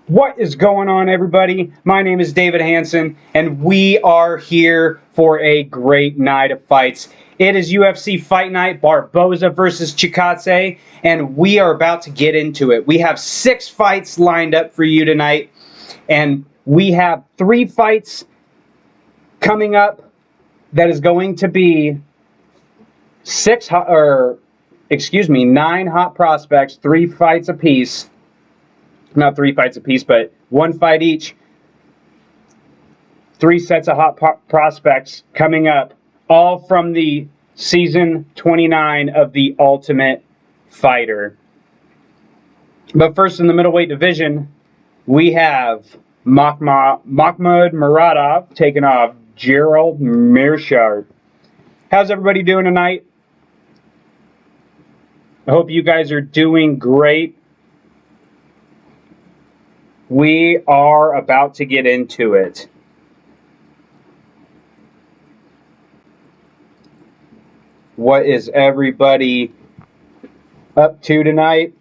What is going on, everybody? My name is David Hanson, and we are here for a great night of fights. It is UFC Fight Night, Barbosa versus Chikadze, and we are about to get into it. We have 6 fights lined up for you tonight, and we have 3 fights coming up that is going to be 9 hot prospects, 3 fights apiece. Not 3 fights apiece, but 1 fight each. 3 sets of hot prospects coming up, all from the season 29 of The Ultimate Fighter. But first, in the middleweight division, we have Makhmud Muradov taking off Gerald Meerschaert. How's everybody doing tonight? I hope you guys are doing great. We are about to get into it. What is everybody up to tonight?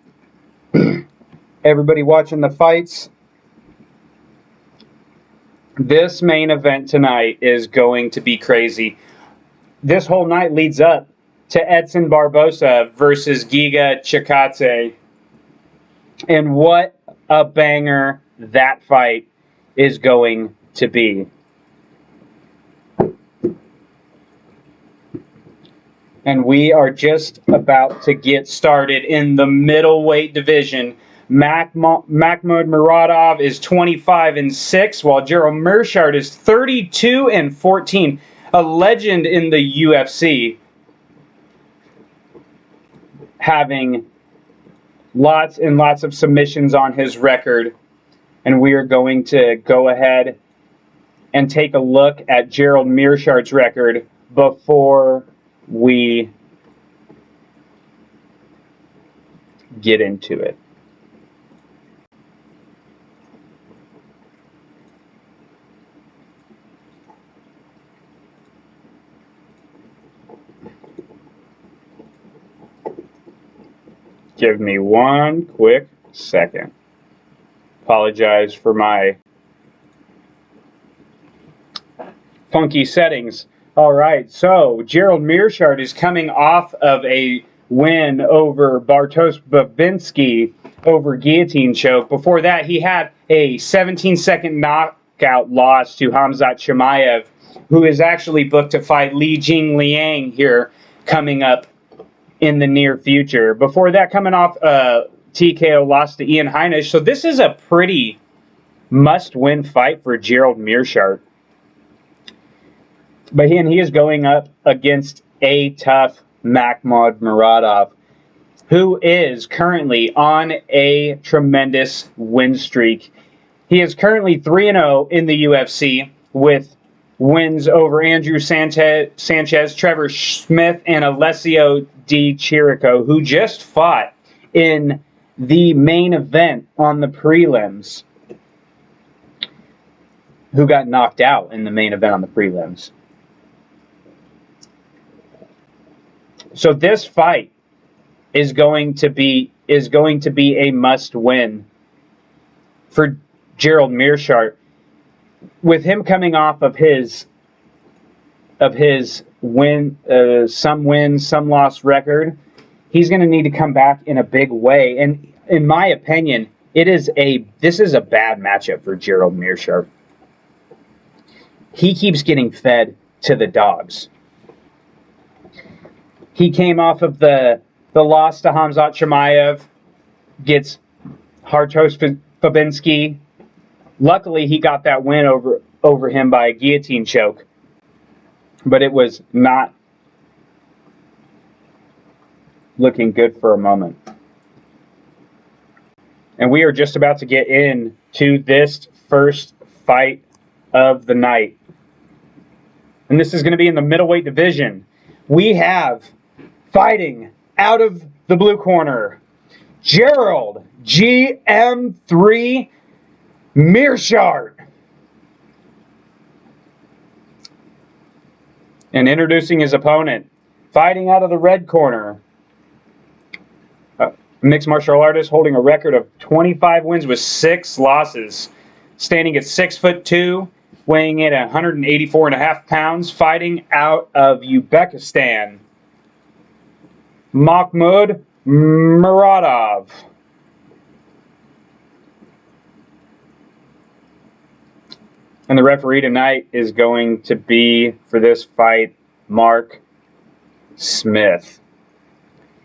Everybody watching the fights? This main event tonight is going to be crazy. This whole night leads up to Edson Barboza versus Giga Chikadze. And what a banger that fight is going to be. And we are just about to get started in the middleweight division. Makhmud Muradov is 25-6, while Gerald Meerschaert is 32-14. A legend in the UFC, having lots and lots of submissions on his record. And we are going to go ahead and take a look at Gerald Meerschaert's record before we get into it. Give me one quick second. Apologize for my funky settings. All right, so Gerald Meerschaert is coming off of a win over Bartosz Babinski over guillotine choke. Before that, he had a 17-second knockout loss to Khamzat Chimaev, who is actually booked to fight Li Jingliang here coming up in the near future. Before that, coming off TKO loss to Ian Heinisch. So this is a pretty must-win fight for Gerald Meerschaert. But he is going up against a tough Makhmud Muradov, who is currently on a tremendous win streak. He is currently 3-0 in the UFC with wins over Andrew Sanchez, Trevor Smith, and Alessio Di Chirico, who just fought in the main event on the prelims, who got knocked out in the main event on the prelims. So this fight is going to be a must-win for Gerald Meerschaert. With him coming off of his win, some win, some loss record, he's going to need to come back in a big way. And in my opinion, this is a bad matchup for Gerald Meerschaert. He keeps getting fed to the dogs. He came off of the loss to Khamzat Chimaev, gets hard toast Babinski. Luckily, he got that win over him by a guillotine choke. But it was not looking good for a moment. And we are just about to get into this first fight of the night. And this is going to be in the middleweight division. We have fighting out of the blue corner, Gerald GM3 Meerschaert. And introducing his opponent, fighting out of the red corner, mixed martial artist holding a record of 25 wins with 6 losses, standing at 6'2", weighing in at 184.5 pounds, fighting out of Uzbekistan, Makhmud Muradov. And the referee tonight is going to be, for this fight, Mark Smith.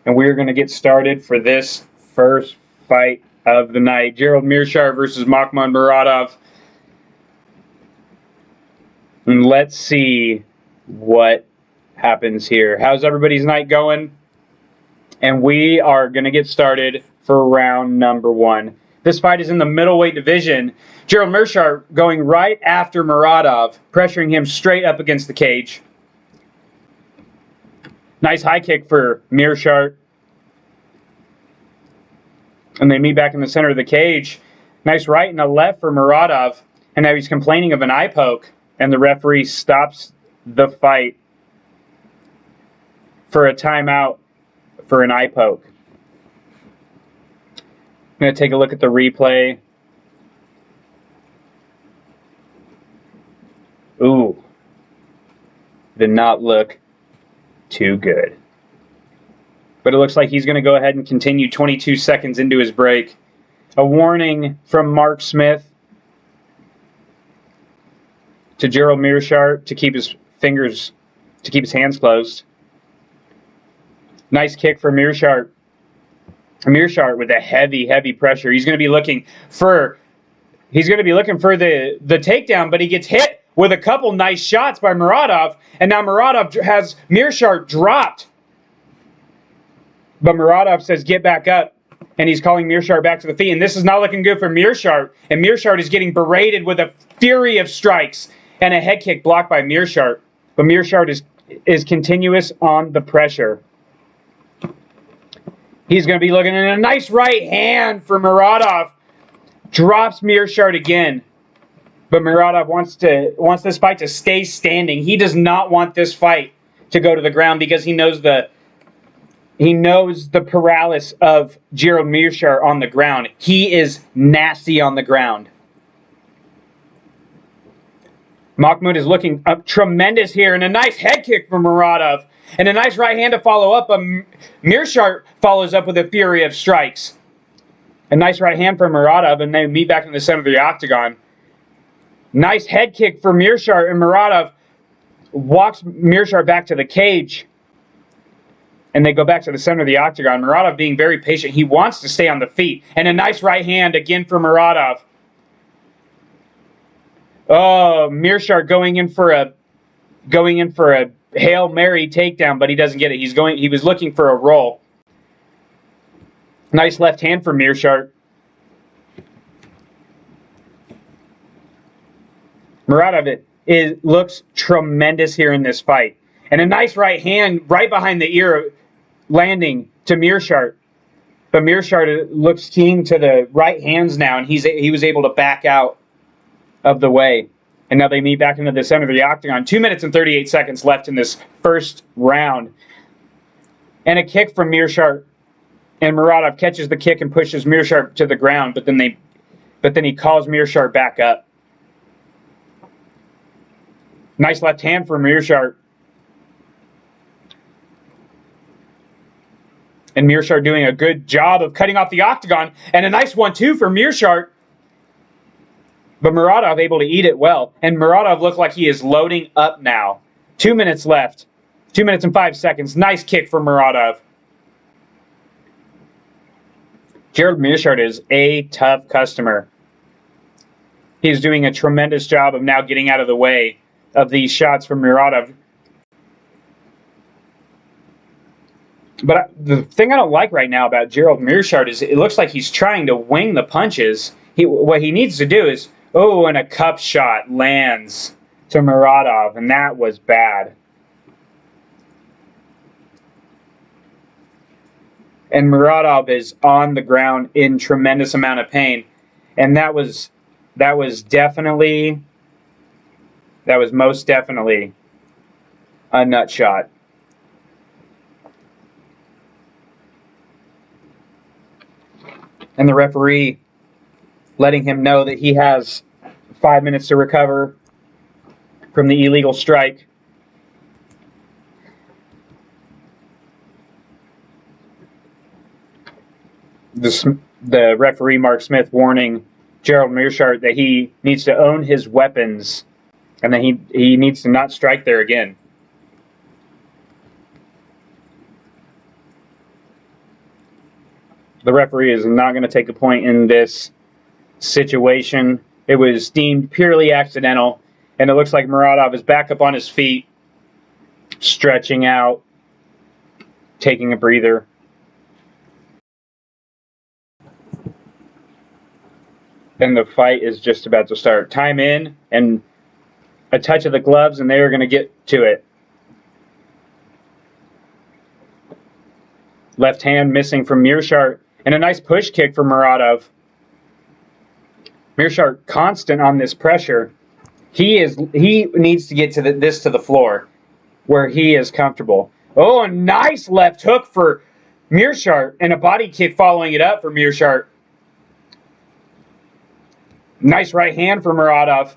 And we're going to get started for this first fight of the night. Gerald Meerschaert versus Makhmud Muradov. And let's see what happens here. How's everybody's night going? And we are going to get started for round number 1. This fight is in the middleweight division. Gerald Meerschaert going right after Muradov, pressuring him straight up against the cage. Nice high kick for Meerschaert. And they meet back in the center of the cage. Nice right and a left for Muradov. And now he's complaining of an eye poke. And the referee stops the fight for a timeout for an eye poke. I'm going to take a look at the replay. Ooh. Did not look too good. But it looks like he's going to go ahead and continue 22 seconds into his break. A warning from Mark Smith to Gerald Meerschaert to keep his hands closed. Nice kick for Meerschaert. Meerschaert with a heavy pressure. He's going to be looking for the takedown, but he gets hit with a couple nice shots by Moradov, and now Moradov has Meerschaert dropped. But Moradov says, get back up, and he's calling Meerschaert back to the feet, and this is not looking good for Meerschaert, and Meerschaert is getting berated with a fury of strikes, and a head kick blocked by Meerschaert. But Meerschaert is continuous on the pressure. He's going to be looking at a nice right hand for Muradov. Drops Meerschaert again. But Muradov wants this fight to stay standing. He does not want this fight to go to the ground because he knows the paralysis of Gerald Meerschaert on the ground. He is nasty on the ground. Makhmud is looking up tremendous here, and a nice head kick from Muradov. And a nice right hand to follow up. Meerschaert follows up with a fury of strikes. A nice right hand for Muradov, and they meet back in the center of the octagon. Nice head kick for Meerschaert, and Muradov walks Meerschaert back to the cage. And they go back to the center of the octagon. Muradov being very patient. He wants to stay on the feet. And a nice right hand again for Muradov. Oh, Meerschaert going in for a Hail Mary takedown, but he doesn't get it. He was looking for a roll. Nice left hand for Meerschaert. Muradov looks tremendous here in this fight. And a nice right hand right behind the ear landing to Meerschaert. But Meerschaert looks keen to the right hands now, and he was able to back out of the way. And now they meet back into the center of the octagon. 2 minutes and 38 seconds left in this first round. And a kick from Meerschaert. And Muradov catches the kick and pushes Meerschaert to the ground, but then he calls Meerschaert back up. Nice left hand for Meerschaert. And Meerschaert doing a good job of cutting off the octagon. And a nice 1-2 for Meerschaert. But Muradov able to eat it well. And Muradov looks like he is loading up now. 2 minutes left. 2 minutes and 5 seconds. Nice kick for Muradov. Gerald Meerschaert is a tough customer. He's doing a tremendous job of now getting out of the way of these shots from Muradov. But the thing I don't like right now about Gerald Meerschaert is it looks like he's trying to wing the punches. What he needs to do is, and a cup shot lands to Muradov, and that was bad. And Muradov is on the ground in tremendous amount of pain, and that was most definitely a nut shot. And the referee letting him know that he has 5 minutes to recover from the illegal strike. The referee, Mark Smith, warning Gerald Meerschaert that he needs to own his weapons and that he needs to not strike there again. The referee is not going to take a point in this situation. It was deemed purely accidental, and it looks like Muradov is back up on his feet, stretching out, taking a breather. And the fight is just about to start. Time in, and a touch of the gloves, and they're going to get to it. Left hand missing from Mirshar, and a nice push kick from Muradov. Mirshar constant on this pressure. He needs to get to this to the floor where he is comfortable. Oh, a nice left hook for Mirshar, and a body kick following it up for Mirshar. Nice right hand for Muradov.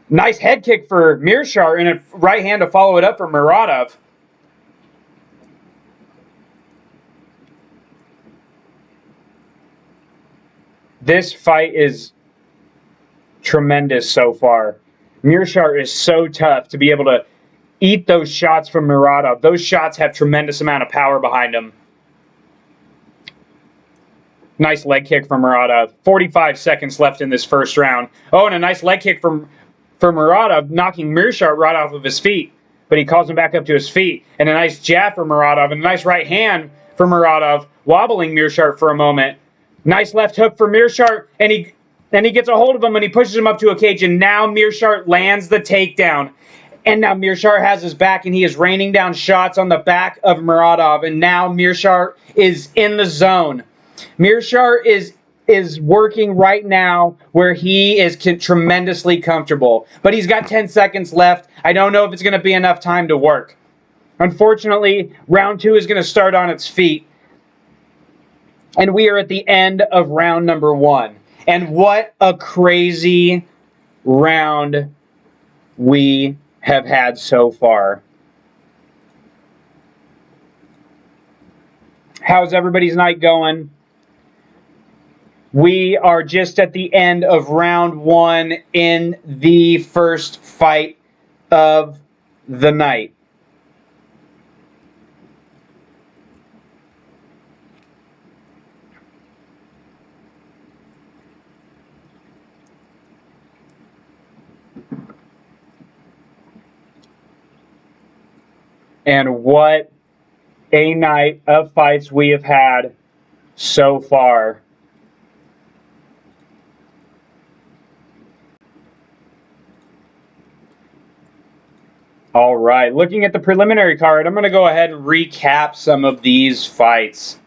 Nice head kick for Mirshar, and a right hand to follow it up for Muradov. This fight is tremendous so far. Mirshar is so tough to be able to eat those shots from Muradov. Those shots have tremendous amount of power behind them. Nice leg kick from Muradov. 45 seconds left in this first round. Oh, and a nice leg kick from Muradov, knocking Mirshar right off of his feet. But he calls him back up to his feet. And a nice jab from Muradov, and a nice right hand for Muradov, wobbling Mirshar for a moment. Nice left hook for Mirshar, and he gets a hold of him, and he pushes him up to a cage, and now Mirshar lands the takedown. And now Mirshar has his back, and he is raining down shots on the back of Muradov, and now Mirshar is in the zone. Mirshar is working right now where he is tremendously comfortable, but he's got 10 seconds left. I don't know if it's going to be enough time to work. Unfortunately, round 2 is going to start on its feet. And we are at the end of round number 1. And what a crazy round we have had so far. How's everybody's night going? We are just at the end of round 1 in the first fight of the night. And what a night of fights we have had so far. All right, looking at the preliminary card, I'm going to go ahead and recap some of these fights.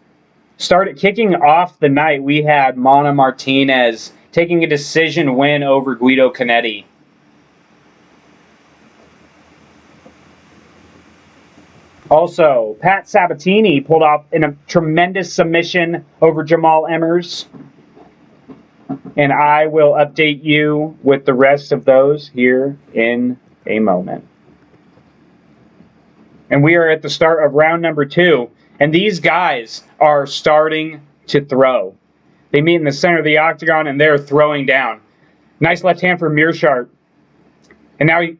Started kicking off the night, we had Mana Martinez taking a decision win over Guido Canetti. Also, Pat Sabatini pulled off a tremendous submission over Jamal Emmers. And I will update you with the rest of those here in a moment. And we are at the start of round number 2. And these guys are starting to throw. They meet in the center of the octagon, and they're throwing down. Nice left hand for Meerschaert. And now he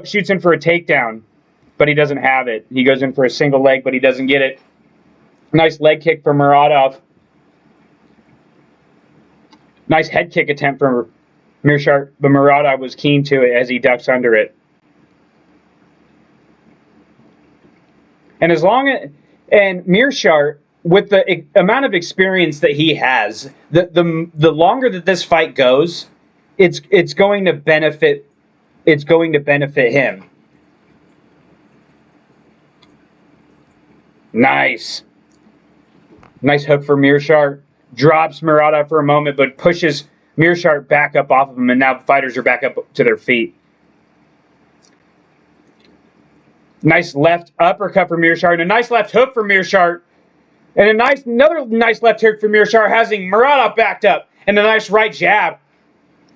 shoots in for a takedown, but he doesn't have it. He goes in for a single leg, but he doesn't get it. Nice leg kick for Moradov. Nice head kick attempt Mirshar, but Muradov was keen to it as he ducks under it. And and Mirshar, with the amount of experience that he has, the longer that this fight goes, it's going to benefit him. Nice hook for Mirshar. Drops Muradov for a moment, but pushes Meerschaert back up off of him, and now fighters are back up to their feet. Nice left uppercut for Meerschaert, and a nice left hook for Meerschaert, and another nice left hook for Meerschaert, having Muradov backed up, and a nice right jab.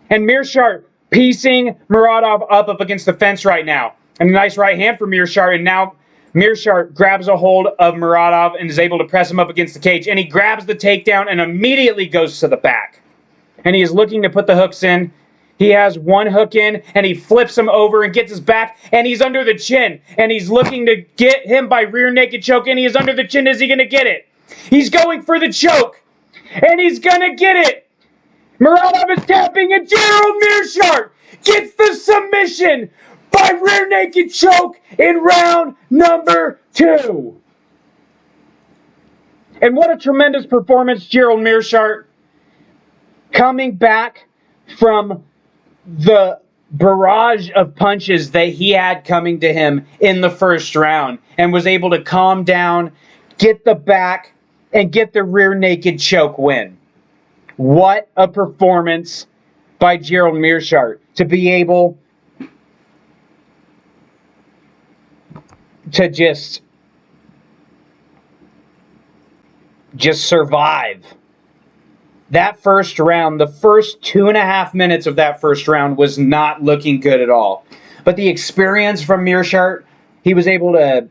And Meerschaert piecing Muradov up against the fence right now. And a nice right hand for Meerschaert, and now Meerschaert grabs a hold of Muradov and is able to press him up against the cage. And he grabs the takedown and immediately goes to the back. And he is looking to put the hooks in. He has one hook in, and he flips him over and gets his back, and he's under the chin. And he's looking to get him by rear naked choke, and he is under the chin. Is he going to get it? He's going for the choke, and he's going to get it. Muradov is tapping, and Gerald Meerschaert gets the submission by rear naked choke in round number 2. And what a tremendous performance, Gerald Meerschaert, coming back from the barrage of punches that he had coming to him in the first round, and was able to calm down, get the back, and get the rear naked choke win. What a performance by Gerald Meerschaert to be able to just survive that first round. The first 2.5 minutes of that first round was not looking good at all. But the experience from Meerschaert, he was able to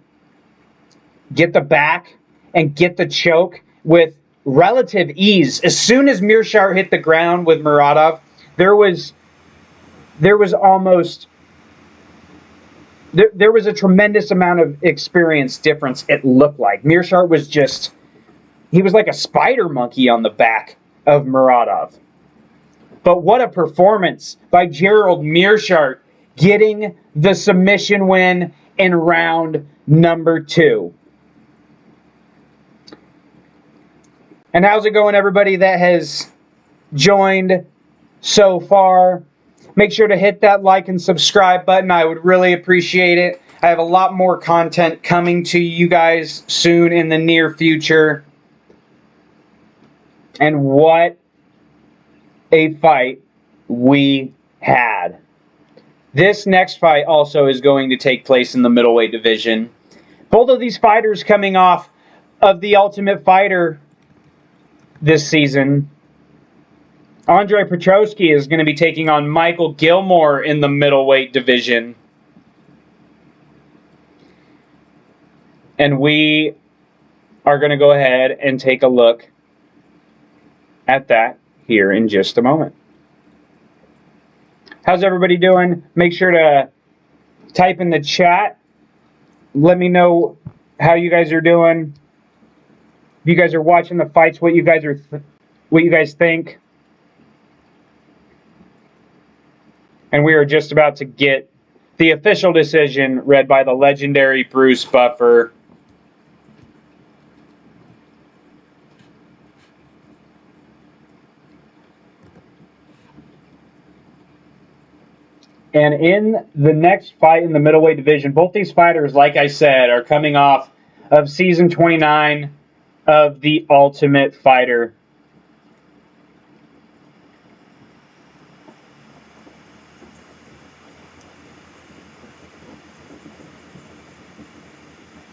get the back and get the choke with relative ease. As soon as Meerschaert hit the ground with Muradov, there was a tremendous amount of experience difference, it looked like. Meerschaert was he was like a spider monkey on the back of Muradov. But what a performance by Gerald Meerschaert, getting the submission win in round number 2. And how's it going, everybody that has joined so far? Make sure to hit that like and subscribe button. I would really appreciate it. I have a lot more content coming to you guys soon in the near future. And what a fight we had. This next fight also is going to take place in the middleweight division. Both of these fighters coming off of the Ultimate Fighter this season. Andre Petrosky is going to be taking on Micheal Gilmore in the middleweight division. And we are going to go ahead and take a look at that here in just a moment. How's everybody doing? Make sure to type in the chat. Let me know how you guys are doing. If you guys are watching the fights, what you guys think. And we are just about to get the official decision read by the legendary Bruce Buffer. And in the next fight in the middleweight division, both these fighters, like I said, are coming off of Season 29 of The Ultimate Fighter.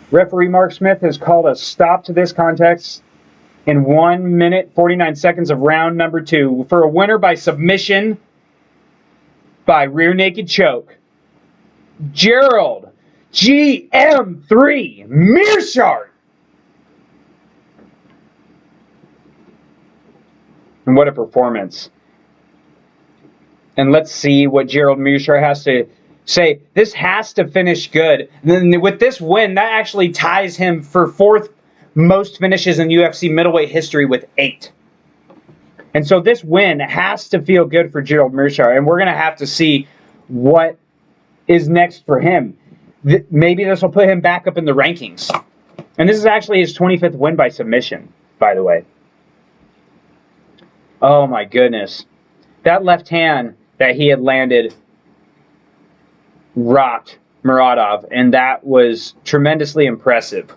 Referee Mark Smith has called a stop to this contest in 1 minute, 49 seconds of round number 2 for a winner by submission by rear naked choke, Gerald GM3 Meerschaert. And what a performance. And let's see what Gerald Meerschaert has to say. This has to finish good. Then with this win, that actually ties him for 4th most finishes in UFC middleweight history with 8. And so this win has to feel good for Gerald Meerschaert, and we're going to have to see what is next for him. Maybe this will put him back up in the rankings. And this is actually his 25th win by submission, by the way. Oh my goodness. That left hand that he had landed rocked Moradov, and that was tremendously impressive.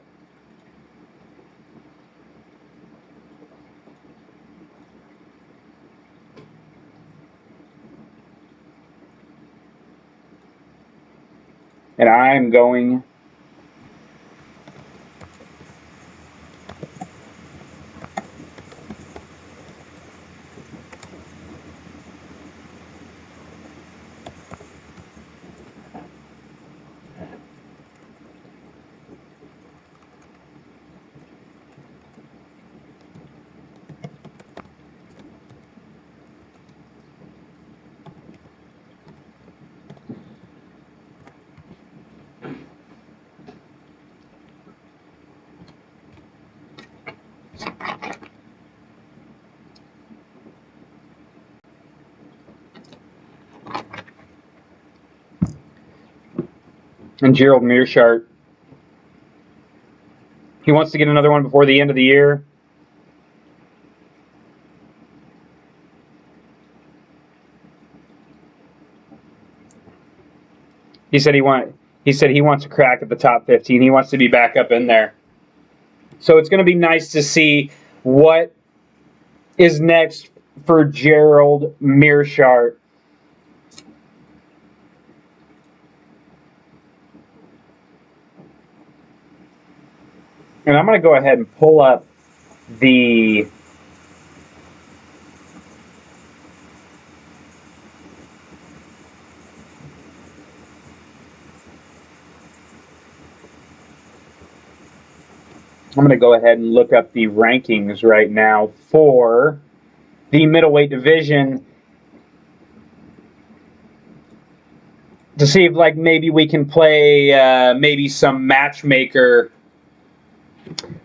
And I'm going and Gerald Meerschaert. He wants to get another one before the end of the year. He said he wants to crack at the top 15. He wants to be back up in there. So it's going to be nice to see what is next for Gerald Meerschaert. And I'm going to go ahead and pull up the look up the rankings right now for the middleweight division to see if, like, maybe we can play maybe some matchmaker.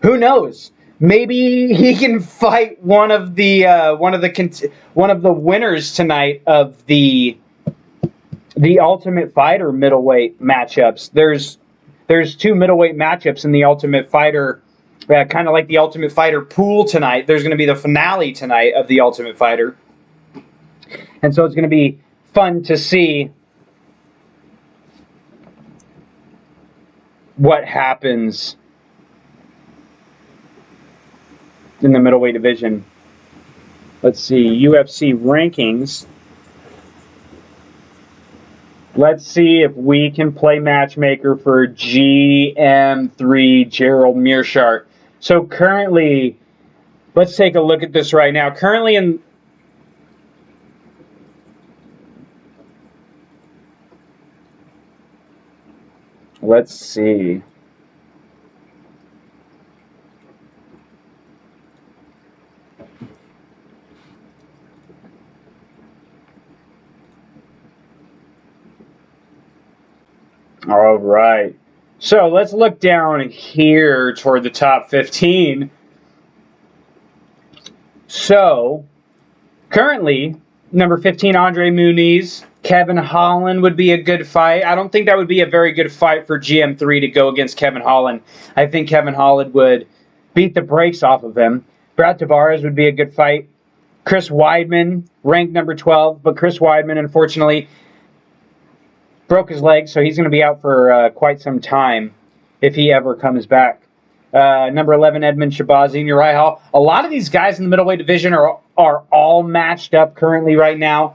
Who knows? Maybe he can fight one of the winners tonight of the Ultimate Fighter middleweight matchups. There's two middleweight matchups in the Ultimate Fighter, kind of like the Ultimate Fighter pool tonight. There's going to be the finale tonight of the Ultimate Fighter, and so it's going to be fun to see what happens in the middleweight division. Let's see, UFC rankings. Let's see if we can play matchmaker for GM3 Gerald Meerschaert. So currently, let's take a look at this right now. Currently in let's see. All right. So let's look down here toward the top 15. So currently, number 15, Andre Muniz. Kevin Holland would be a good fight. I don't think that would be a very good fight for GM3 to go against Kevin Holland. I think Kevin Holland would beat the brakes off of him. Brad Tavares would be a good fight. Chris Weidman, ranked number 12, but Chris Weidman, unfortunately, broke his leg, so he's going to be out for quite some time if he ever comes back. Number 11, Edmund Shabazi, Uriah Hall. A lot of these guys in the middleweight division are all matched up currently right now.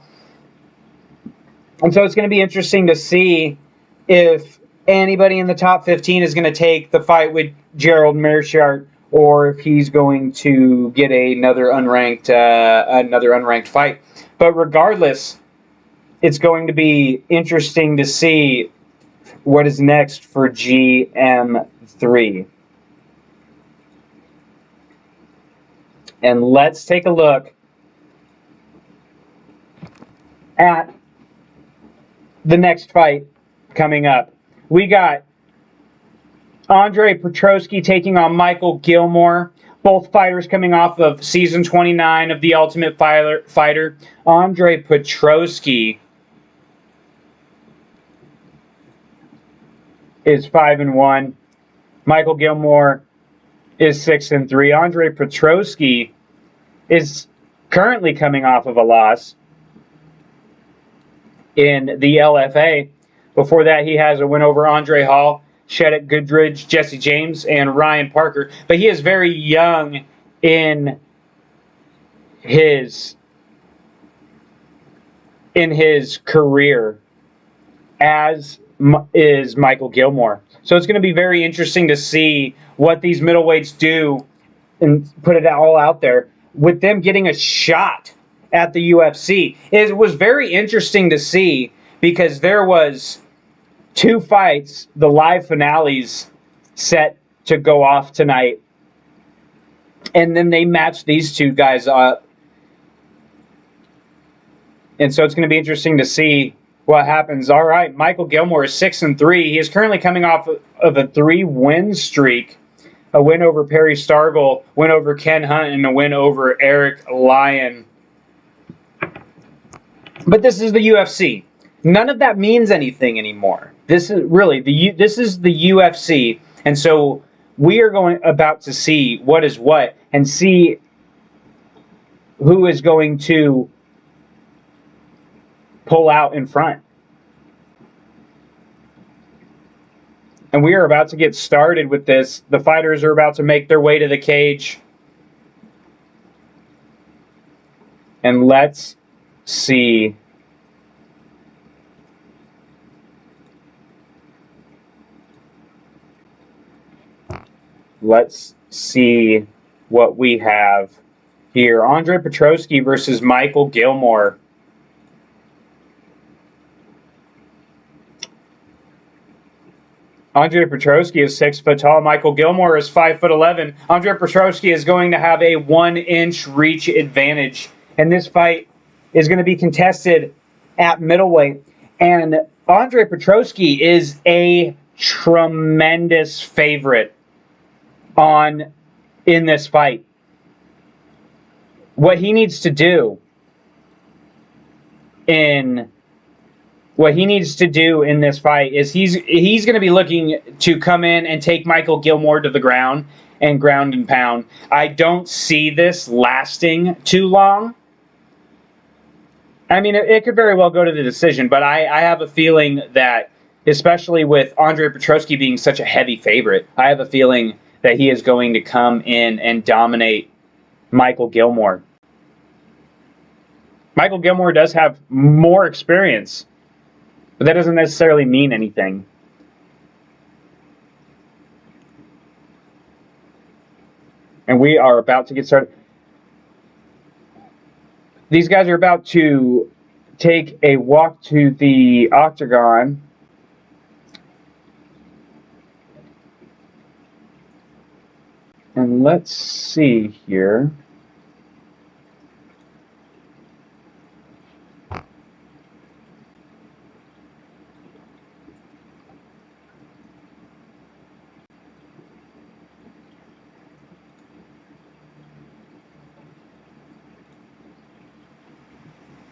And so it's going to be interesting to see if anybody in the top 15 is going to take the fight with Gerald Meerschaert, or if he's going to get another unranked fight. But regardless, it's going to be interesting to see what is next for GM3. And let's take a look at the next fight coming up. We got Andre Petrosky taking on Micheal Gilmore. Both fighters coming off of season 29 of The Ultimate Fighter. Andre Petrosky is 5-1. Micheal Gilmore is 6-3. Andre Petrosky is currently coming off of a loss in the LFA. Before that, he has a win over Andre Hall, Sheddick Goodridge, Jesse James, and Ryan Parker. But he is very young in his career, as is Micheal Gilmore. So it's going to be very interesting to see what these middleweights do and put it all out there with them getting a shot at the UFC. It was very interesting to see because there was 2 fights, the live finales, set to go off tonight. And then they matched these 2 guys up. And so it's going to be interesting to see what happens. All right, Micheal Gilmore is 6-3. He is currently coming off of a 3-win streak. A win over Perry Stargell, win over Ken Hunt, and a win over Eric Lyon. But this is the UFC. None of that means anything anymore. This is really this is the UFC, and so we are about to see what is what and see who is going to pull out in front. And we are about to get started with this. The fighters are about to make their way to the cage. And let's see. Let's see what we have here. Andre Petrosky versus Micheal Gilmore. Andre Petrosky is 6 foot tall. Micheal Gilmore is 5'11". Andre Petrosky is going to have a 1-inch reach advantage. And this fight is going to be contested at middleweight. And Andre Petrosky is a tremendous favorite in this fight. What he needs to do in this fight is he's going to be looking to come in and take Micheal Gilmore to the ground and pound. I don't see this lasting too long. I mean, it could very well go to the decision, but I have a feeling that, especially with Andre Petrosky being such a heavy favorite, I have a feeling that he is going to come in and dominate Micheal Gilmore. Micheal Gilmore does have more experience, but that doesn't necessarily mean anything. And we are about to get started. These guys are about to take a walk to the octagon. And let's see here.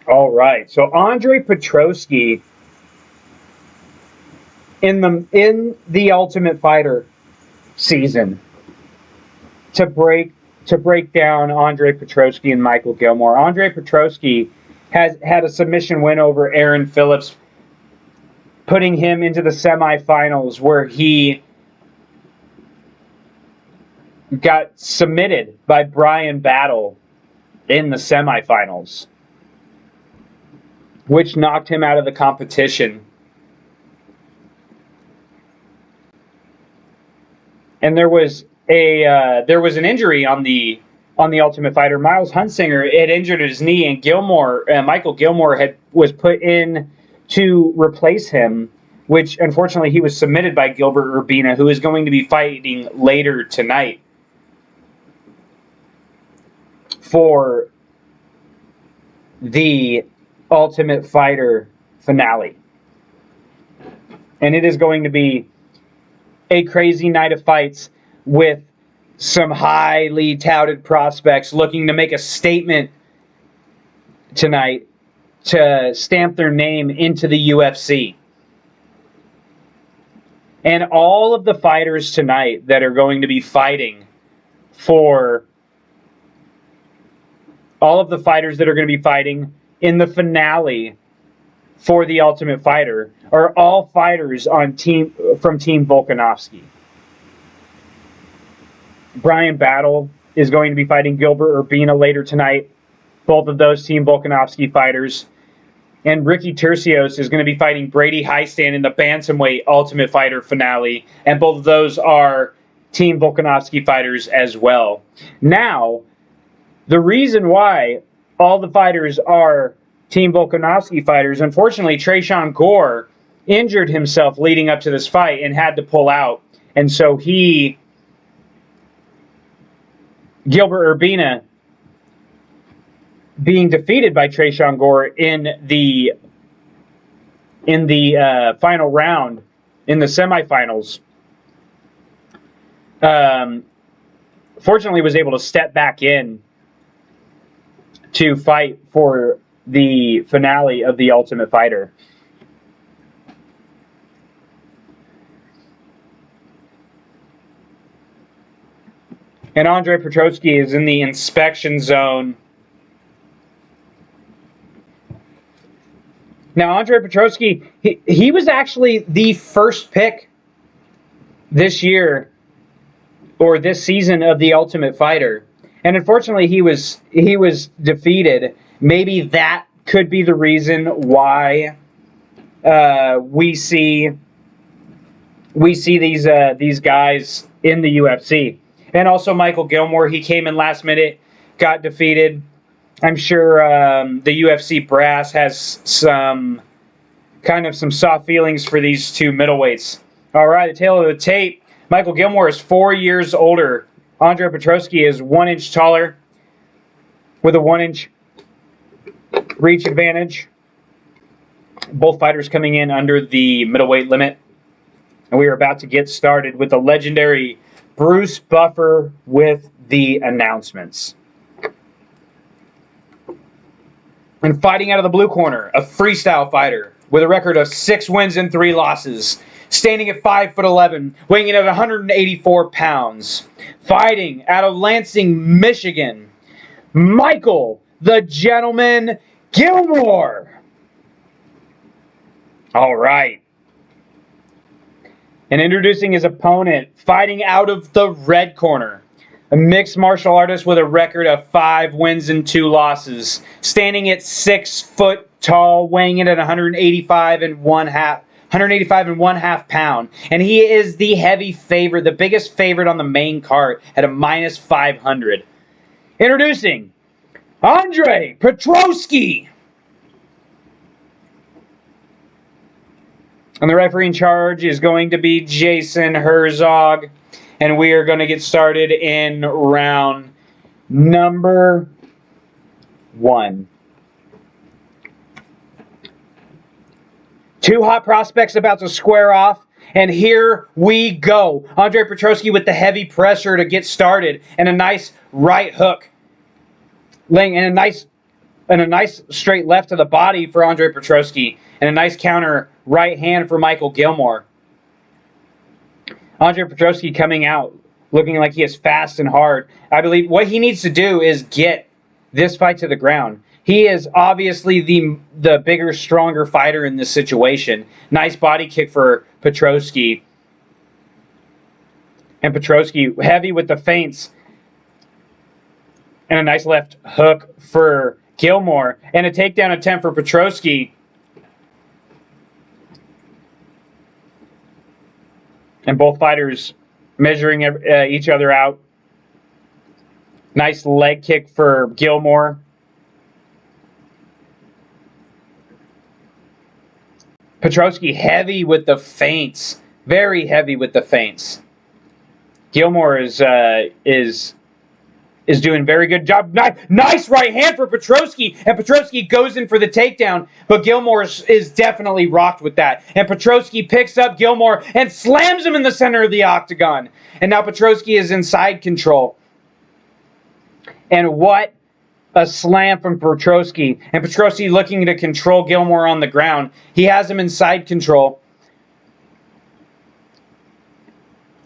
All right, so Andre Petrosky in the Ultimate Fighter season to break down Andre Petrosky and Micheal Gilmore. Andre Petrosky has had a submission win over Aaron Phillips, putting him into the semifinals where he got submitted by Bryan Battle in the semifinals, which knocked him out of the competition. And there was an injury on the Ultimate Fighter. Miles Hunsinger had injured his knee, and Micheal Gilmore was put in to replace him, which unfortunately he was submitted by Gilbert Urbina, who is going to be fighting later tonight for the Ultimate Fighter finale. And it is going to be a crazy night of fights with some highly touted prospects looking to make a statement tonight to stamp their name into the UFC. And all of the fighters tonight that are going to be fighting for... All of the fighters that are going to be fighting in the finale for The Ultimate Fighter are all fighters on from Team Volkanovski. Bryan Battle is going to be fighting Gilbert Urbina later tonight. Both of those Team Volkanovski fighters. And Ricky Turcios is going to be fighting Brady Hiestand in the Bantamweight Ultimate Fighter finale. And both of those are Team Volkanovski fighters as well. Now, the reason why all the fighters are Team Volkanovski fighters, unfortunately, Tresean Gore injured himself leading up to this fight and had to pull out. And so Gilbert Urbina, being defeated by Tresean Gore in the final round, in the semifinals, fortunately was able to step back in to fight for the finale of The Ultimate Fighter. And Andre Petrosky is in the inspection zone. Now, Andre Petrosky, he was actually the first pick this year, or this season, of The Ultimate Fighter. And unfortunately, he was defeated. Maybe that could be the reason why we see these guys in the UFC. And also Micheal Gilmore, he came in last minute, got defeated. I'm sure the UFC brass has some soft feelings for these two middleweights. All right, the tail of the tape. Micheal Gilmore is 4 years older. Andre Petrosky is 1 inch taller with a 1 inch reach advantage. Both fighters coming in under the middleweight limit. And we are about to get started with the legendary Bruce Buffer with the announcements. And fighting out of the blue corner, a freestyle fighter with a record of 6 wins and 3 losses. Standing at 5'11", weighing in at 184 pounds. Fighting out of Lansing, Michigan, Micheal the Gentleman Gilmore. All right. And introducing his opponent, fighting out of the red corner, a mixed martial artist with a record of 5 wins and 2 losses. Standing at 6 foot tall, weighing in at 185 and 1.5 pound. And he is the heavy favorite, the biggest favorite on the main card at a minus 500. Introducing Andre Petrosky. And the referee in charge is going to be Jason Herzog. And we are going to get started in round number 1. 2 hot prospects about to square off, and here we go. Andre Petrosky with the heavy pressure to get started, and a nice right hook, and a nice straight left to the body for Andre Petrosky, and a nice counter right hand for Micheal Gilmore. Andre Petrosky coming out looking like he is fast and hard. I believe what he needs to do is get this fight to the ground. He is obviously the bigger, stronger fighter in this situation. Nice body kick for Petrosky. And Petrosky heavy with the feints. And a nice left hook for Gilmore. And a takedown attempt for Petrosky. And both fighters measuring each other out. Nice leg kick for Gilmore. Petrosky heavy with the feints. Very heavy with the feints. Gilmore is is doing a very good job. Nice right hand for Petrosky, and Petrosky goes in for the takedown, but Gilmore is definitely rocked with that. And Petrosky picks up Gilmore and slams him in the center of the octagon. And now Petrosky is in side control. And what a slam from Petrosky. And Petrosky looking to control Gilmore on the ground. He has him in side control.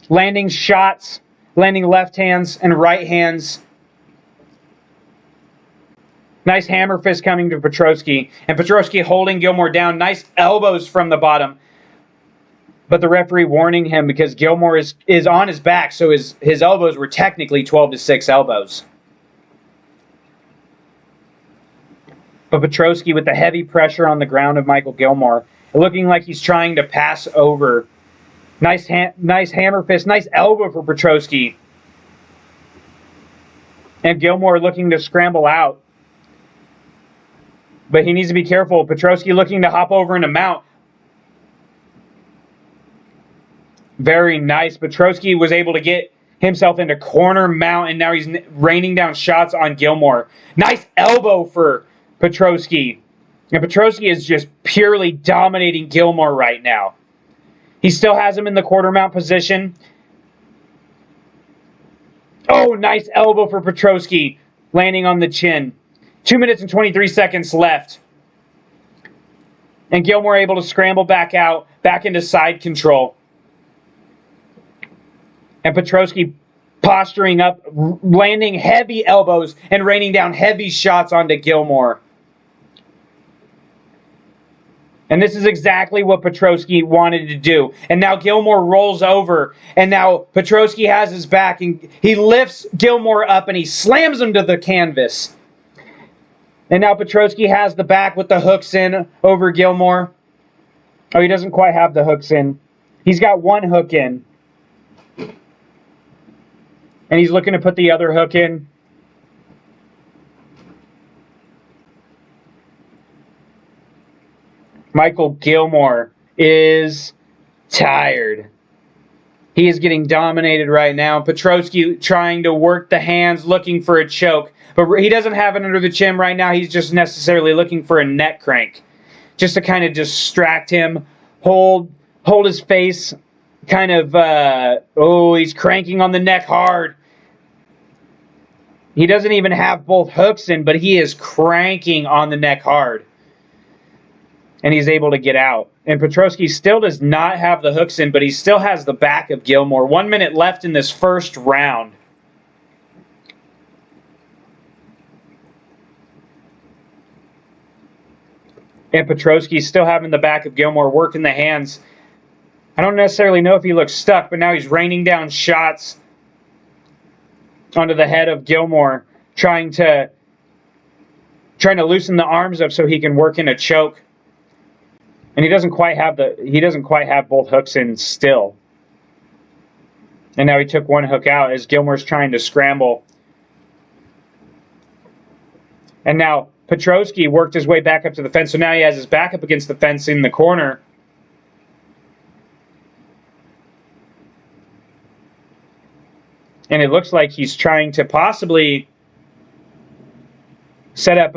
Landing shots, landing left hands and right hands. Nice hammer fist coming to Petrosky. And Petrosky holding Gilmore down. Nice elbows from the bottom. But the referee warning him because Gilmore is on his back. So his elbows were technically 12-6 elbows. But Petrosky with the heavy pressure on the ground of Micheal Gilmore. Looking like he's trying to pass over. Nice hammer fist. Nice elbow for Petrosky. And Gilmore looking to scramble out. But he needs to be careful. Petrosky looking to hop over into mount. Very nice. Petrosky was able to get himself into corner mount, and now he's raining down shots on Gilmore. Nice elbow for Petrosky. And Petrosky is just purely dominating Gilmore right now. He still has him in the quarter mount position. Oh, nice elbow for Petrosky, landing on the chin. 2 minutes and 23 seconds left. And Gilmore able to scramble back out, back into side control. And Petrosky posturing up, landing heavy elbows and raining down heavy shots onto Gilmore. And this is exactly what Petrosky wanted to do. And now Gilmore rolls over. And now Petrosky has his back. And he lifts Gilmore up and he slams him to the canvas. And now Petrosky has the back with the hooks in over Gilmore. Oh, he doesn't quite have the hooks in. He's got one hook in. And he's looking to put the other hook in. Micheal Gilmore is tired. He is getting dominated right now. Petrosky trying to work the hands, looking for a choke. But he doesn't have it under the chin right now. He's just necessarily looking for a neck crank. Just to kind of distract him. Hold his face. Kind of, he's cranking on the neck hard. He doesn't even have both hooks in, but he is cranking on the neck hard. And he's able to get out. And Petrosky still does not have the hooks in, but he still has the back of Gilmore. 1 minute left in this first round. And Petrosky still having the back of Gilmore, working the hands. I don't necessarily know if he looks stuck, but now he's raining down shots onto the head of Gilmore, trying to loosen the arms up so he can work in a choke. And he doesn't quite have both hooks in still. And now he took one hook out as Gilmore's trying to scramble. And now Petrosky worked his way back up to the fence, so now he has his back up against the fence in the corner. And it looks like he's trying to possibly set up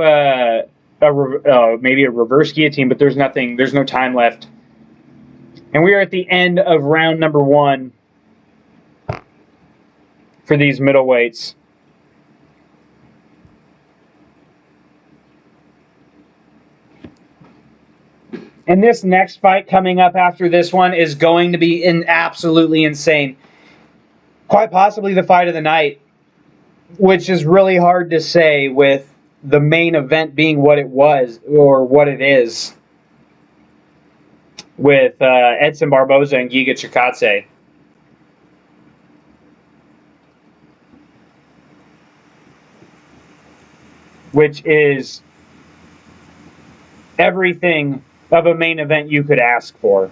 maybe a reverse guillotine, but there's no time left. And we are at the end of round number 1 for these middleweights. And this next fight coming up after this one is going to be absolutely insane. Quite possibly the fight of the night, which is really hard to say with the main event being what it was or what it is with Edson Barboza and Giga Chikadze. Which is everything of a main event you could ask for.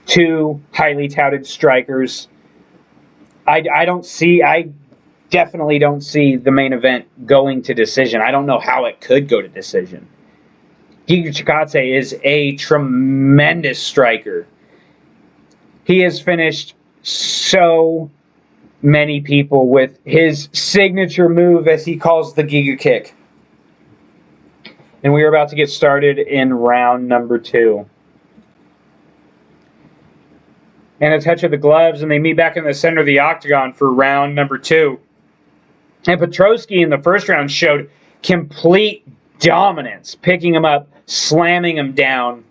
2 highly touted strikers. I definitely don't see the main event going to decision. I don't know how it could go to decision. Giga Chikadze is a tremendous striker. He has finished so many people with his signature move, as he calls the Giga kick. And we are about to get started in round number 2. And a touch of the gloves, and they meet back in the center of the octagon for round number 2. And Petrosky in the first round showed complete dominance, picking him up, slamming him down.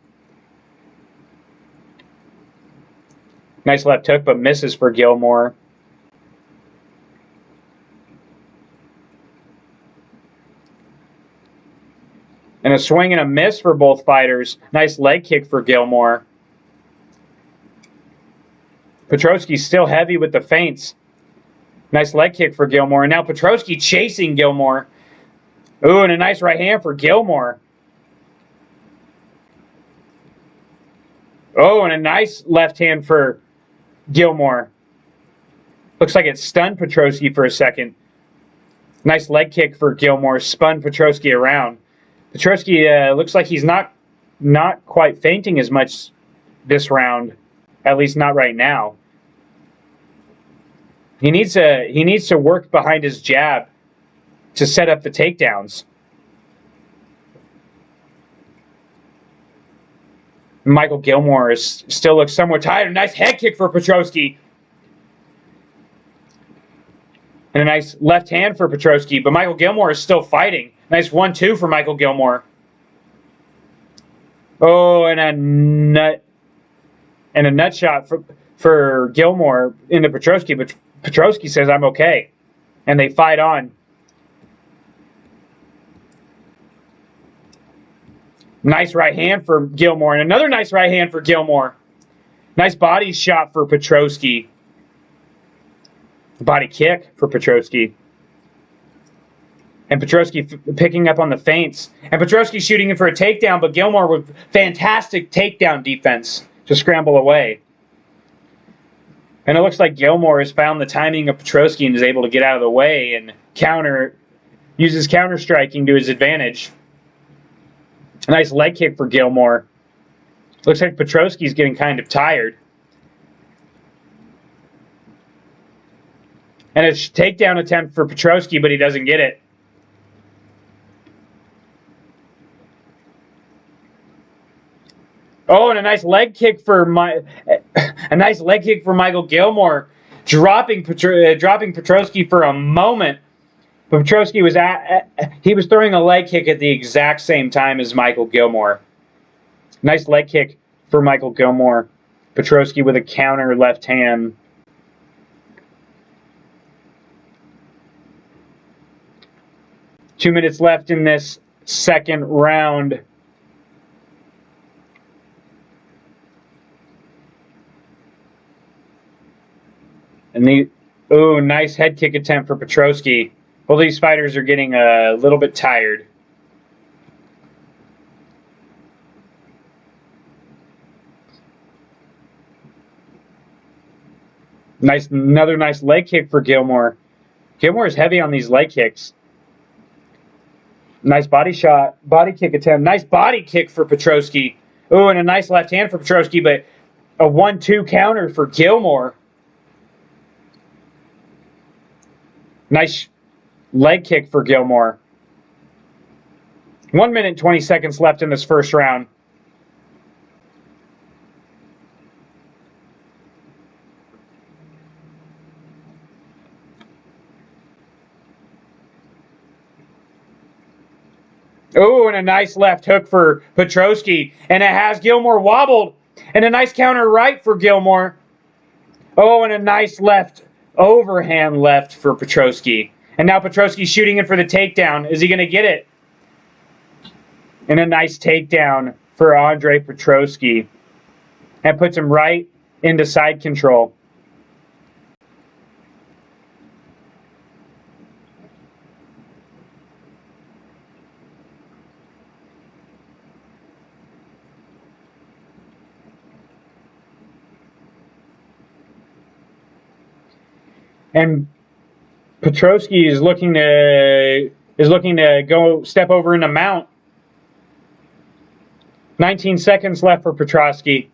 Nice left hook, but misses for Gilmore. And a swing and a miss for both fighters. Nice leg kick for Gilmore. Petrosky's still heavy with the feints. Nice leg kick for Gilmore. And now Petrosky chasing Gilmore. Ooh, and a nice right hand for Gilmore. Oh, and a nice left hand for Gilmore. Looks like it stunned Petrosky for a second. Nice leg kick for Gilmore. Spun Petrosky around. Petrosky looks like he's not quite fainting as much this round. At least not right now. He needs to work behind his jab to set up the takedowns. Micheal Gilmore still looks somewhat tired. Nice head kick for Petrosky. And a nice left hand for Petrosky, but Micheal Gilmore is still fighting. Nice 1-2 for Micheal Gilmore. Oh, and a nut shot for Gilmore into Petrosky, but Petrosky says, I'm okay. And they fight on. Nice right hand for Gilmore, and another nice right hand for Gilmore. Nice body shot for Petrosky. Body kick for Petrosky. And Petrosky picking up on the feints. And Petrosky shooting in for a takedown, but Gilmore with fantastic takedown defense to scramble away. And it looks like Gilmore has found the timing of Petrosky and is able to get out of the way and uses counter striking to his advantage. A nice leg kick for Gilmore. Looks like Petrosky's getting kind of tired. And a takedown attempt for Petrosky, but he doesn't get it. Oh, and a nice leg kick for Micheal Gilmore, dropping Petrosky for a moment. But Petrosky was throwing a leg kick at the exact same time as Micheal Gilmore. Nice leg kick for Micheal Gilmore. Petrosky with a counter left hand. 2 minutes left in this second round. And nice head kick attempt for Petrosky. Both these fighters are getting a little bit tired. Another nice leg kick for Gilmore. Gilmore is heavy on these leg kicks. Nice body kick attempt. Nice body kick for Petrosky. Oh, and a nice left hand for Petrosky, but a 1-2 counter for Gilmore. Nice leg kick for Gilmore. 1 minute, 20 seconds left in this first round. Oh, and a nice left hook for Petrosky. And it has Gilmore wobbled. And a nice counter right for Gilmore. Oh, and a nice overhand left for Petrosky. And now Petrosky shooting in for the takedown. Is he going to get it? And a nice takedown for Andre Petrosky. And puts him right into side control. And Petrosky is looking to go step over in a mount. 19 seconds left for Petrosky.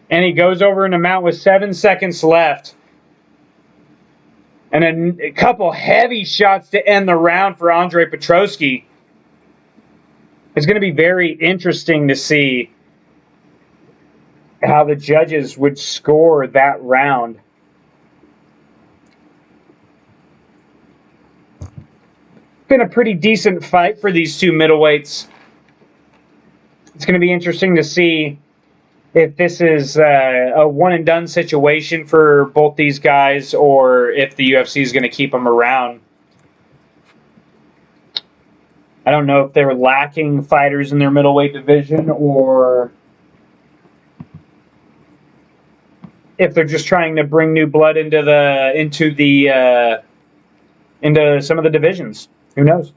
And he goes over in the mount with 7 seconds left. And a couple heavy shots to end the round for Andre Petrosky. It's going to be very interesting to see how the judges would score that round. Been a pretty decent fight for these two middleweights. It's going to be interesting to see if this is a one-and-done situation for both these guys or if the UFC is going to keep them around. I don't know if they're lacking fighters in their middleweight division or if they're just trying to bring new blood into some of the divisions. Who knows?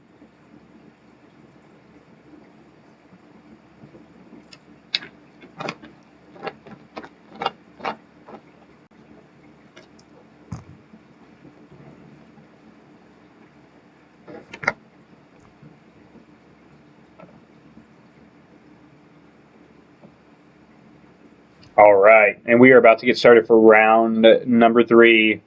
All right, and we are about to get started for round number 3.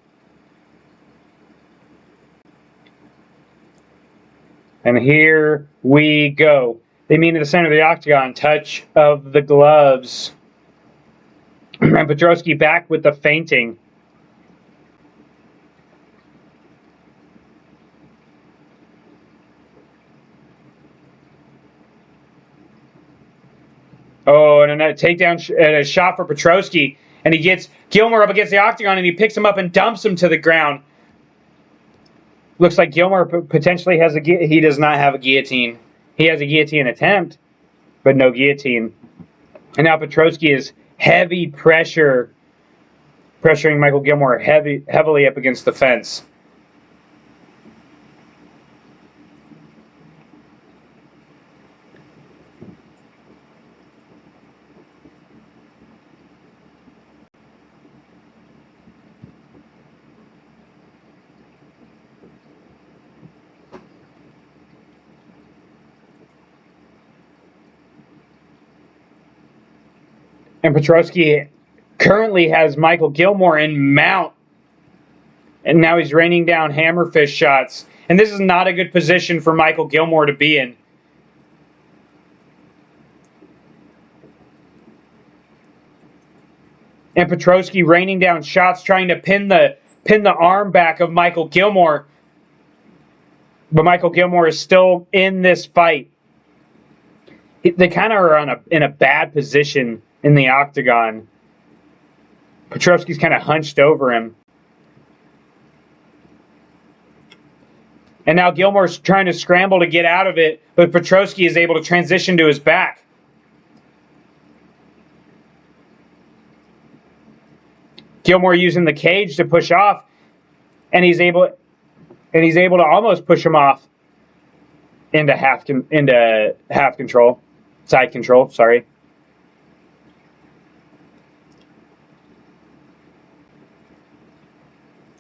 And here we go. They meet in the center of the octagon, touch of the gloves. And Petrosky back with the feinting. Oh, and a takedown and a shot for Petrosky. And he gets Gilmore up against the octagon and he picks him up and dumps him to the ground. Looks like Gilmore potentially has he does not have a guillotine. He has a guillotine attempt, but no guillotine. And now Petrosky is heavy pressuring Micheal Gilmore heavily up against the fence. And Petrosky currently has Micheal Gilmore in mount. And now he's raining down hammer fist shots. And this is not a good position for Micheal Gilmore to be in. And Petrosky raining down shots, trying to pin the arm back of Micheal Gilmore. But Micheal Gilmore is still in this fight. They kind of are in a bad position in the octagon. Petrosky's kind of hunched over him. And now Gilmore's trying to scramble to get out of it, but Petrosky is able to transition to his back. Gilmore using the cage to push off, and he's able to almost push him off into side control, sorry.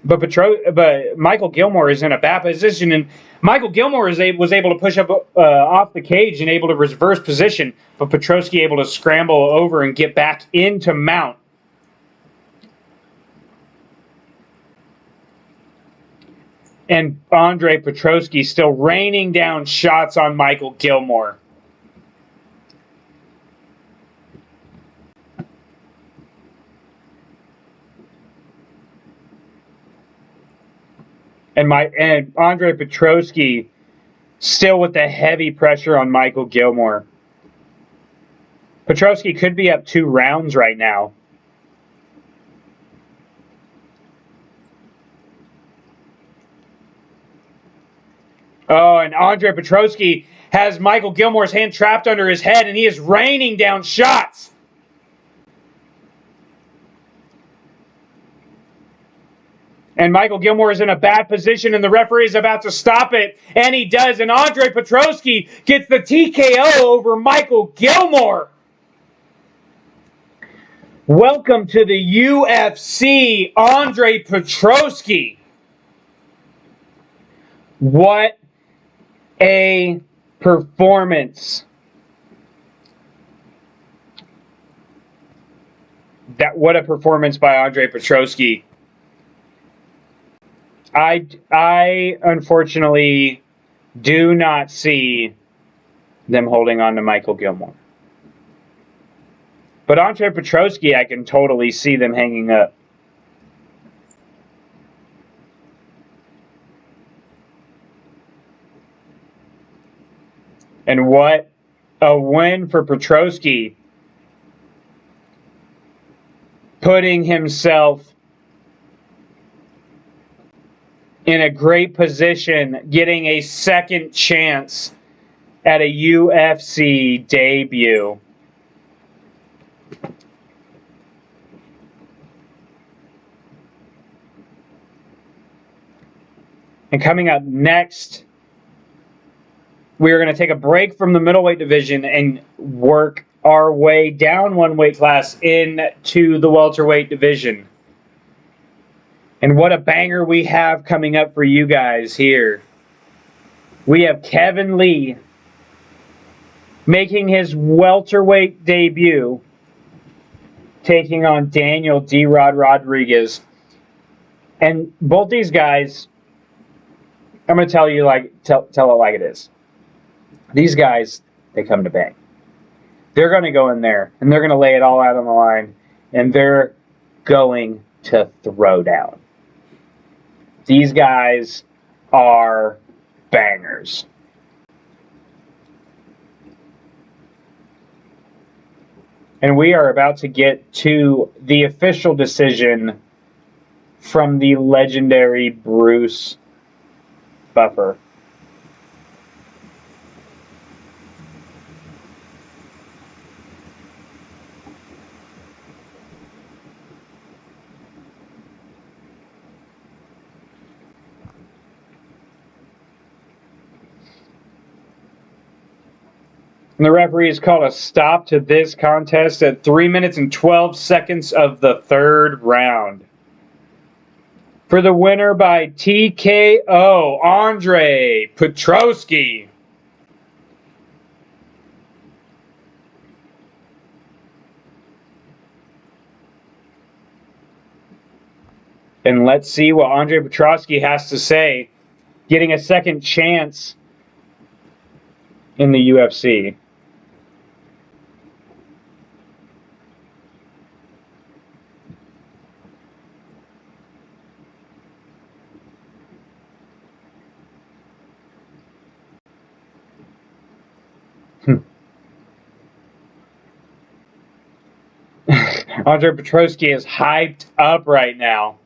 But Micheal Gilmore is in a bad position, and Micheal Gilmore was able to push up off the cage and able to reverse position, but Petrosky able to scramble over and get back into mount. And Andre Petrosky still raining down shots on Micheal Gilmore. And Andre Petrosky still with the heavy pressure on Micheal Gilmore. Petrosky could be up 2 rounds right now. Oh, and Andre Petrosky has Micheal Gilmore's hand trapped under his head, and he is raining down shots. And Micheal Gilmore is in a bad position, and the referee is about to stop it. And he does, and Andre Petrosky gets the TKO over Micheal Gilmore. Welcome to the UFC, Andre Petrosky. What a performance. what a performance by Andre Petrosky. I unfortunately do not see them holding on to Micheal Gilmore. But Andre Petrosky, I can totally see them hanging up. And what a win for Petrosky, putting himself in a great position, getting a second chance at a UFC debut. And coming up next, we are going to take a break from the middleweight division and work our way down one weight class into the welterweight division. And what a banger we have coming up for you guys here. We have Kevin Lee making his welterweight debut, taking on Daniel D-Rod Rodriguez. And both these guys, I'm going to tell you tell it like it is. These guys, they come to bang. They're going to go in there, and they're going to lay it all out on the line, and they're going to throw down. These guys are bangers. And we are about to get to the official decision from the legendary Bruce Buffer. And the referee has called a stop to this contest at 3 minutes and 12 seconds of the third round. For the winner by TKO, Andre Petrosky. And let's see what Andre Petrosky has to say, getting a second chance in the UFC. Andre Petrosky is hyped up right now.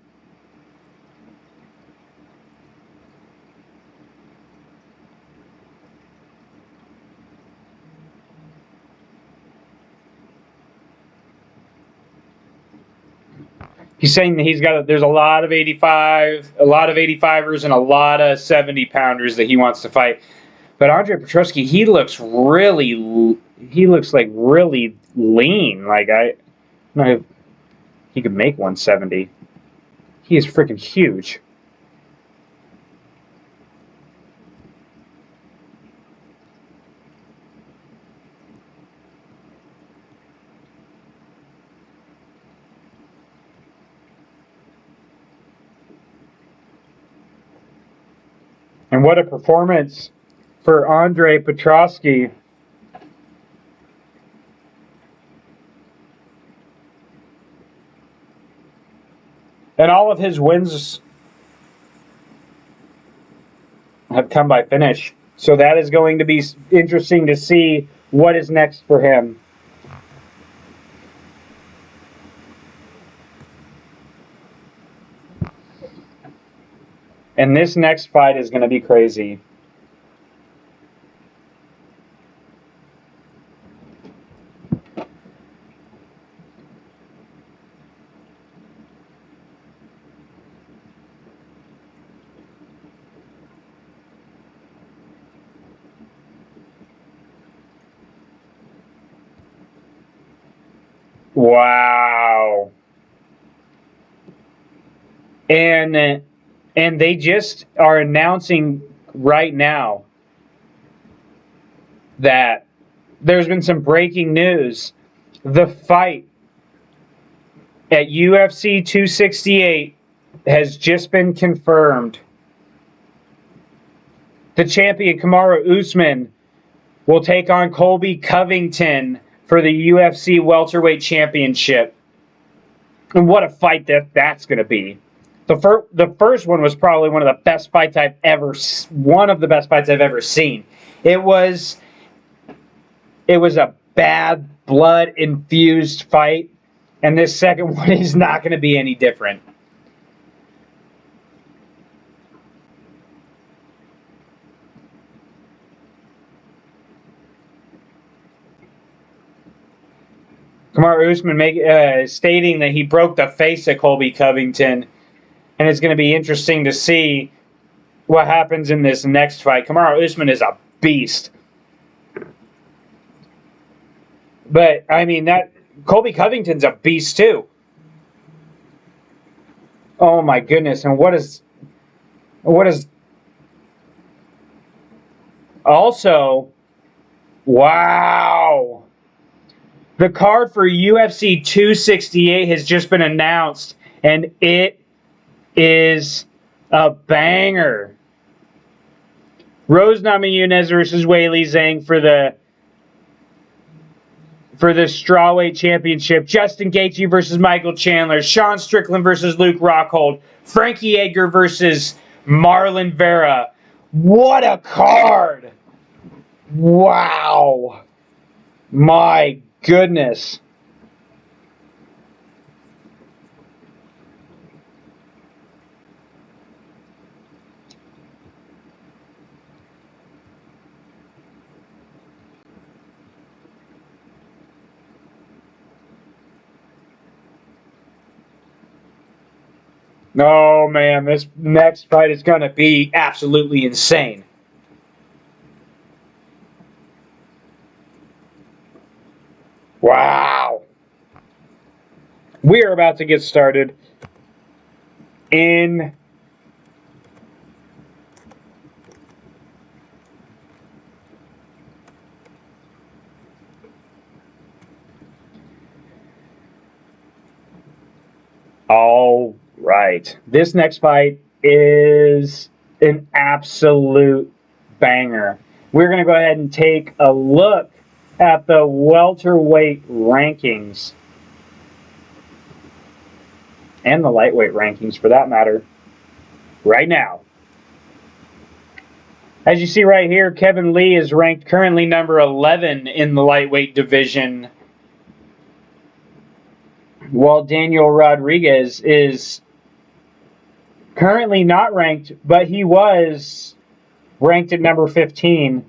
He's saying that there's a lot of 85ers and a lot of 70-pounders that he wants to fight. But Andre Petrosky, he looks like really lean. Like, I don't know if he could make 170. He is freaking huge. And what a performance for Andre Petrosky. And all of his wins have come by finish. So that is going to be interesting to see what is next for him. And this next fight is going to be crazy. Wow. And they just are announcing right now that there's been some breaking news. The fight at UFC 268 has just been confirmed. The champion, Kamaru Usman, will take on Colby Covington for the UFC Welterweight Championship. And what a fight that's going to be. The first one was probably one of the best fights I've ever seen. It was a bad blood-infused fight, and this second one is not going to be any different. Kamaru Usman stating that he broke the face of Colby Covington, and it's going to be interesting to see what happens in this next fight. Kamaru Usman is a beast. But, I mean, Colby Covington's a beast, too. Oh, my goodness. And what is... Also, wow. The card for UFC 268 has just been announced, and it is a banger. Rose Namajunas versus Weili Zhang for the strawweight championship. Justin Gaethje versus Michael Chandler. Sean Strickland versus Luke Rockhold. Frankie Edgar versus Marlon Vera. What a card! Wow. My goodness. Oh, man, this next fight is going to be absolutely insane. Wow. We are about to get started in all right. This next fight is an absolute banger. We're going to go ahead and take a look at the welterweight rankings, and the lightweight rankings for that matter, right now. As you see right here, Kevin Lee is ranked currently number 11 in the lightweight division, while Daniel Rodriguez is currently not ranked, but he was ranked at number 15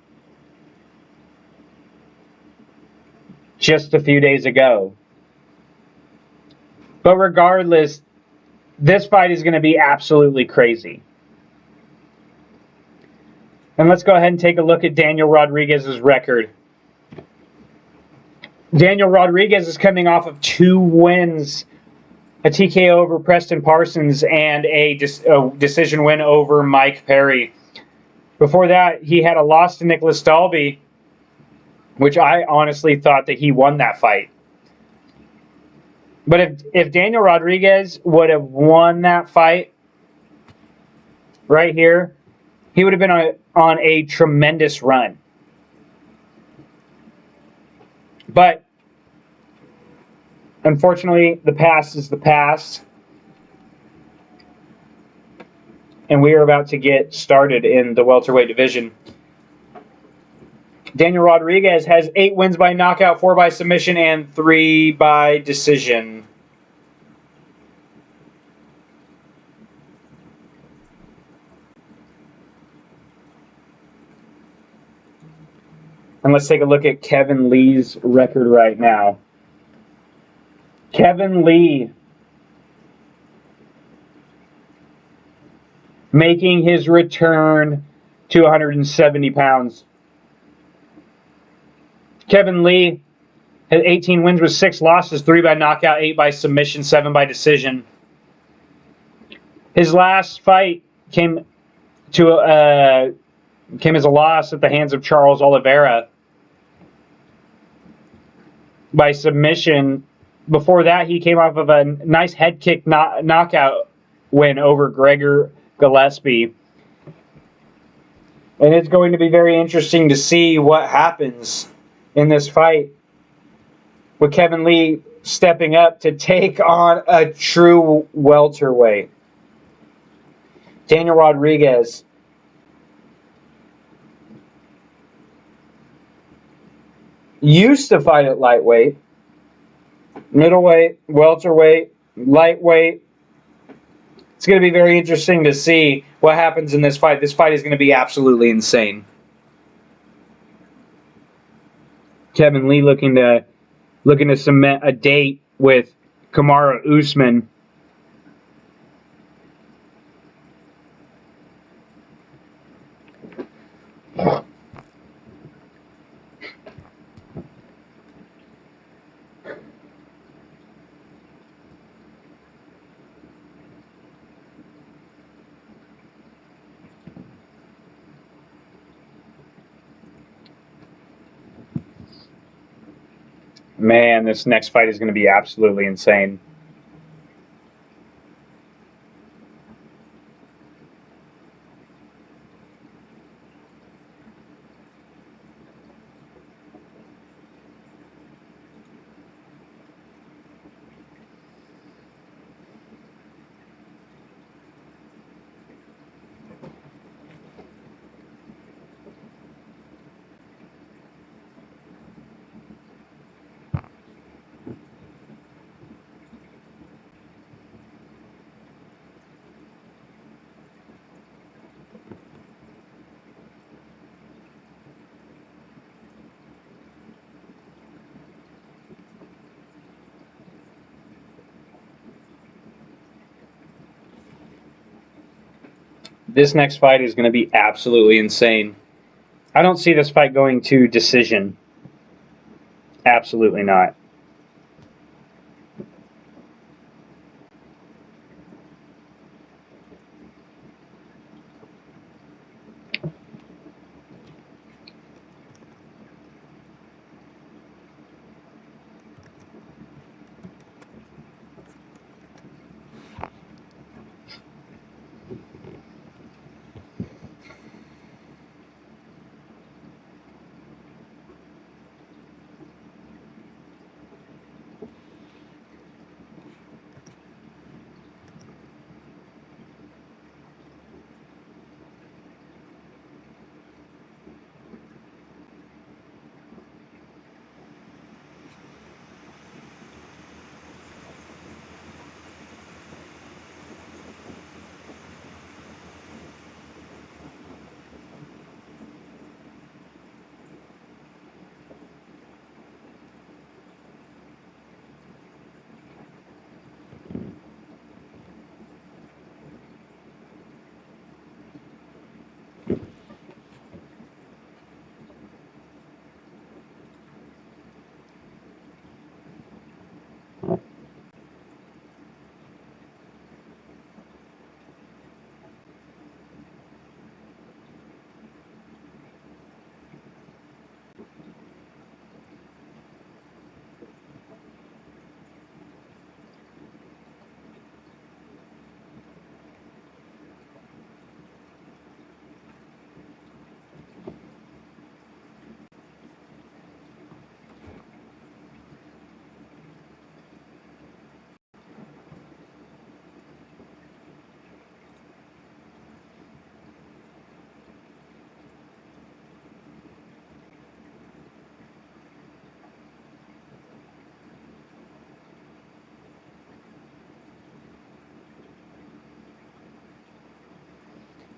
just a few days ago. But regardless, this fight is going to be absolutely crazy. And let's go ahead and take a look at Daniel Rodriguez's record. Daniel Rodriguez is coming off of 2 wins, a TKO over Preston Parsons and a decision win over Mike Perry. Before that, he had a loss to Nicholas Dalby, which I honestly thought that he won that fight. But if Daniel Rodriguez would have won that fight right here, he would have been on a tremendous run. But unfortunately, the past is the past. And we are about to get started in the welterweight division. Daniel Rodriguez has 8 wins by knockout, 4 by submission, and 3 by decision. And let's take a look at Kevin Lee's record right now. Kevin Lee making his return to 170 pounds. Kevin Lee had 18 wins with 6 losses, 3 by knockout, 8 by submission, 7 by decision. His last fight came as a loss at the hands of Charles Oliveira by submission Before that, he came off of a nice head kick knockout win over Gregor Gillespie. And it's going to be very interesting to see what happens in this fight with Kevin Lee stepping up to take on a true welterweight. Daniel Rodriguez used to fight at lightweight, middleweight, welterweight, lightweight. It's going to be very interesting to see what happens in this fight. This fight is going to be absolutely insane. Kevin Lee looking to cement a date with Kamaru Usman. Man, this next fight is going to be absolutely insane. This next fight is going to be absolutely insane. I don't see this fight going to decision. Absolutely not.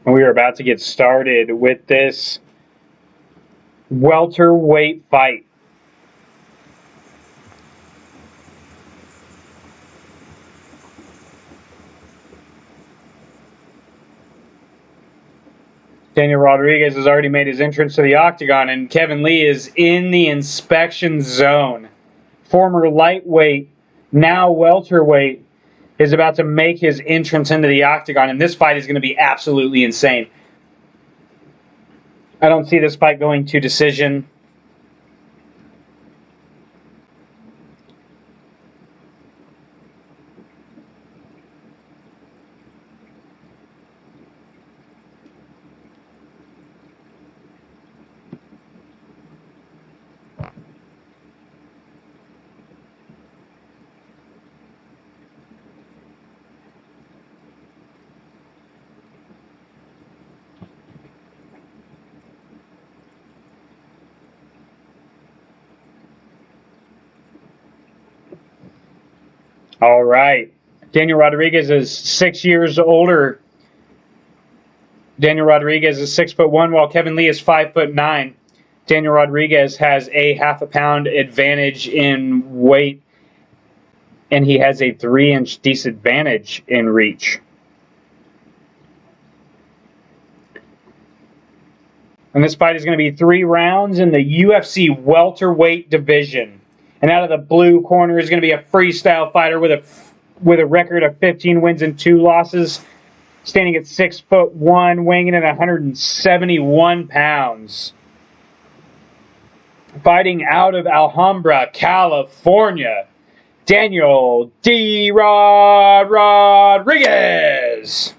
And we are about to get started with this welterweight fight. Daniel Rodriguez has already made his entrance to the octagon, and Kevin Lee is in the inspection zone. Former lightweight, now welterweight, is about to make his entrance into the octagon, and this fight is going to be absolutely insane. I don't see this fight going to decision. All right. Daniel Rodriguez is 6 years older. Daniel Rodriguez is 6'1", while Kevin Lee is 5'9". Daniel Rodriguez has a ½ pound advantage in weight, and he has a 3-inch disadvantage in reach. And this fight is going to be 3 rounds in the UFC welterweight division. And out of the blue corner is going to be a freestyle fighter with a record of 15 wins and 2 losses, standing at 6'1", weighing in at 171 pounds. Fighting out of Alhambra, California, Daniel D-Rod Rodriguez.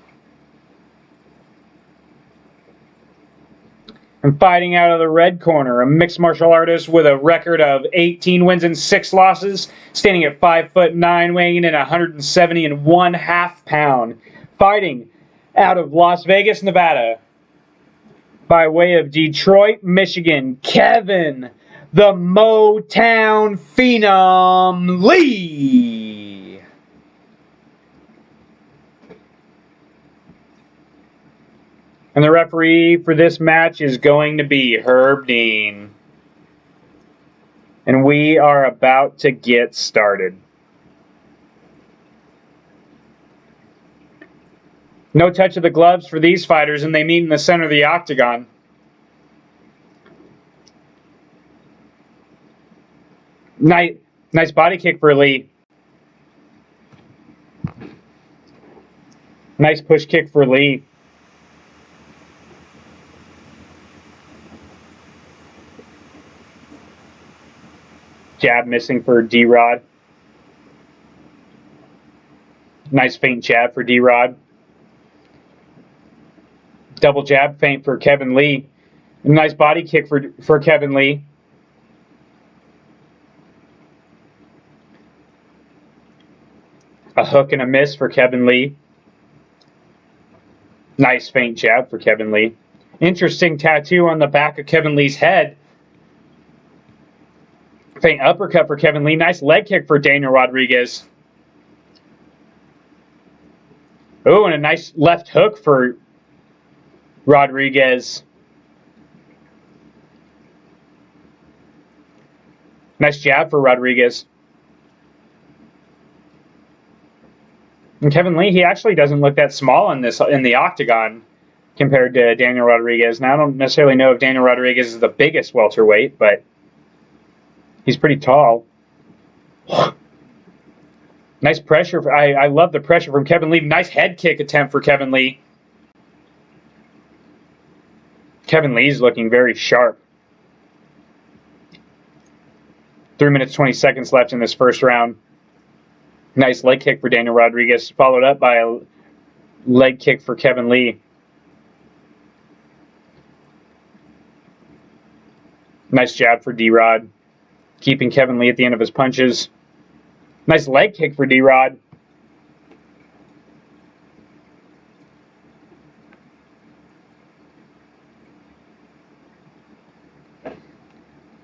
And fighting out of the red corner, a mixed martial artist with a record of 18 wins and 6 losses, standing at 5'9", weighing in at 170.5 pounds. Fighting out of Las Vegas, Nevada, by way of Detroit, Michigan, Kevin the Motown Phenom Lee. And the referee for this match is going to be Herb Dean. And we are about to get started. No touch of the gloves for these fighters, and they meet in the center of the octagon. Nice body kick for Lee. Nice push kick for Lee. Jab missing for D-Rod. Nice feint jab for D-Rod. Double jab feint for Kevin Lee. Nice body kick for Kevin Lee. A hook and a miss for Kevin Lee. Nice feint jab for Kevin Lee. Interesting tattoo on the back of Kevin Lee's head. Feint uppercut for Kevin Lee. Nice leg kick for Daniel Rodriguez. Oh, and a nice left hook for Rodriguez. Nice jab for Rodriguez. And Kevin Lee, he actually doesn't look that small in the octagon compared to Daniel Rodriguez. Now, I don't necessarily know if Daniel Rodriguez is the biggest welterweight, but he's pretty tall. Nice pressure. I love the pressure from Kevin Lee. Nice head kick attempt for Kevin Lee. Kevin Lee's looking very sharp. 3 minutes, 20 seconds left in this first round. Nice leg kick for Daniel Rodriguez, followed up by a leg kick for Kevin Lee. Nice jab for D-Rod, keeping Kevin Lee at the end of his punches. Nice leg kick for D-Rod.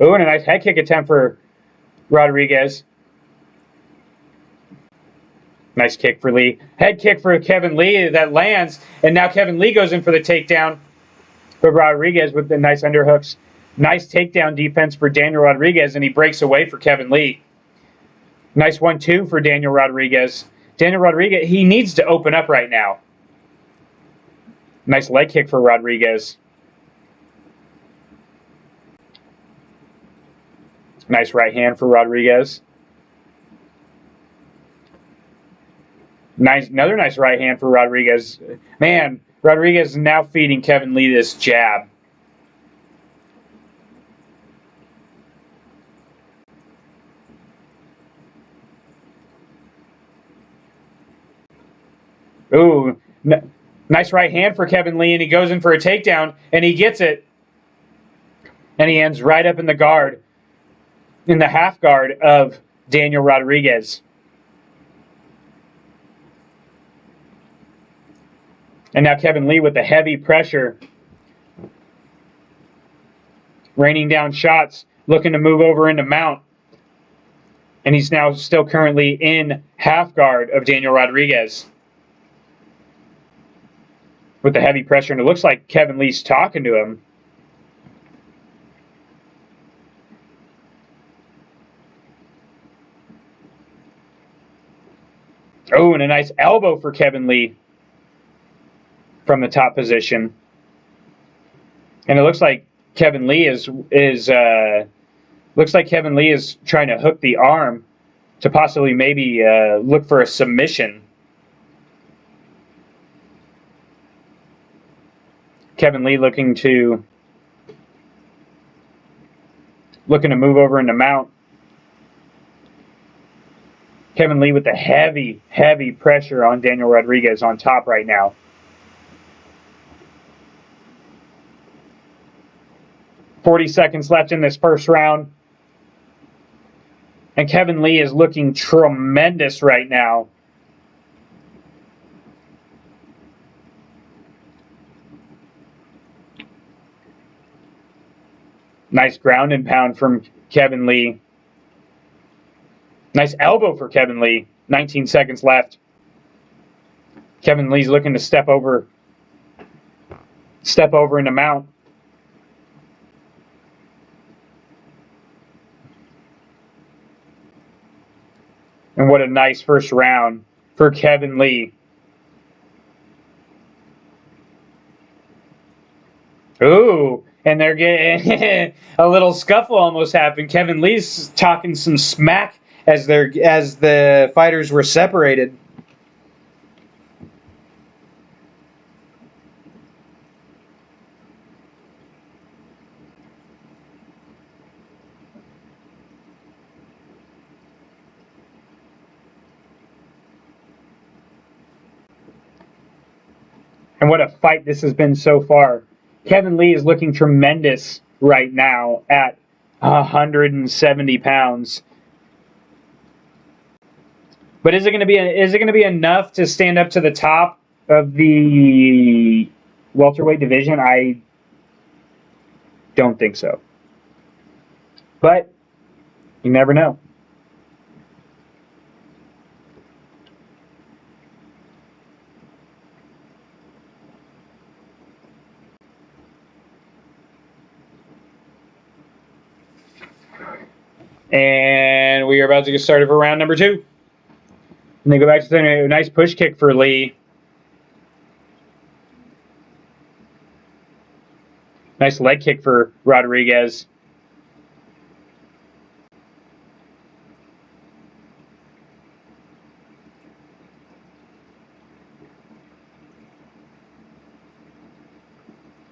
Oh, and a nice head kick attempt for Rodriguez. Nice kick for Lee. Head kick for Kevin Lee that lands, and now Kevin Lee goes in for the takedown. But Rodriguez with the nice underhooks. Nice takedown defense for Daniel Rodriguez, and he breaks away for Kevin Lee. Nice 1-2 for Daniel Rodriguez. Daniel Rodriguez, he needs to open up right now. Nice leg kick for Rodriguez. Nice right hand for Rodriguez. Another nice right hand for Rodriguez. Man, Rodriguez is now feeding Kevin Lee this jab. Ooh, nice right hand for Kevin Lee, and he goes in for a takedown, and he gets it. And he ends right up in the guard, in the half guard of Daniel Rodriguez. And now Kevin Lee with the heavy pressure, raining down shots, looking to move over into mount. And he's now still currently in half guard of Daniel Rodriguez with the heavy pressure. And it looks like Kevin Lee's talking to him. Oh, and a nice elbow for Kevin Lee from the top position. And it looks like Kevin Lee is trying to hook the arm to possibly maybe look for a submission. Kevin Lee looking to move over into mount. Kevin Lee with the heavy, heavy pressure on Daniel Rodriguez on top right now. $40 left in this first round. And Kevin Lee is looking tremendous right now. Nice ground and pound from Kevin Lee. Nice elbow for Kevin Lee. 19 seconds left. Kevin Lee's looking to step over into mount. And what a nice first round for Kevin Lee. Ooh, and they're getting a little scuffle almost happened. Kevin Lee's talking some smack as the fighters were separated. And what a fight this has been so far. Kevin Lee is looking tremendous right now at 170 pounds. But is it going to be enough to stand up to the top of the welterweight division? I don't think so. But you never know. And we are about to get started for round number 2. And they go back to a nice push kick for Lee. Nice leg kick for Rodriguez.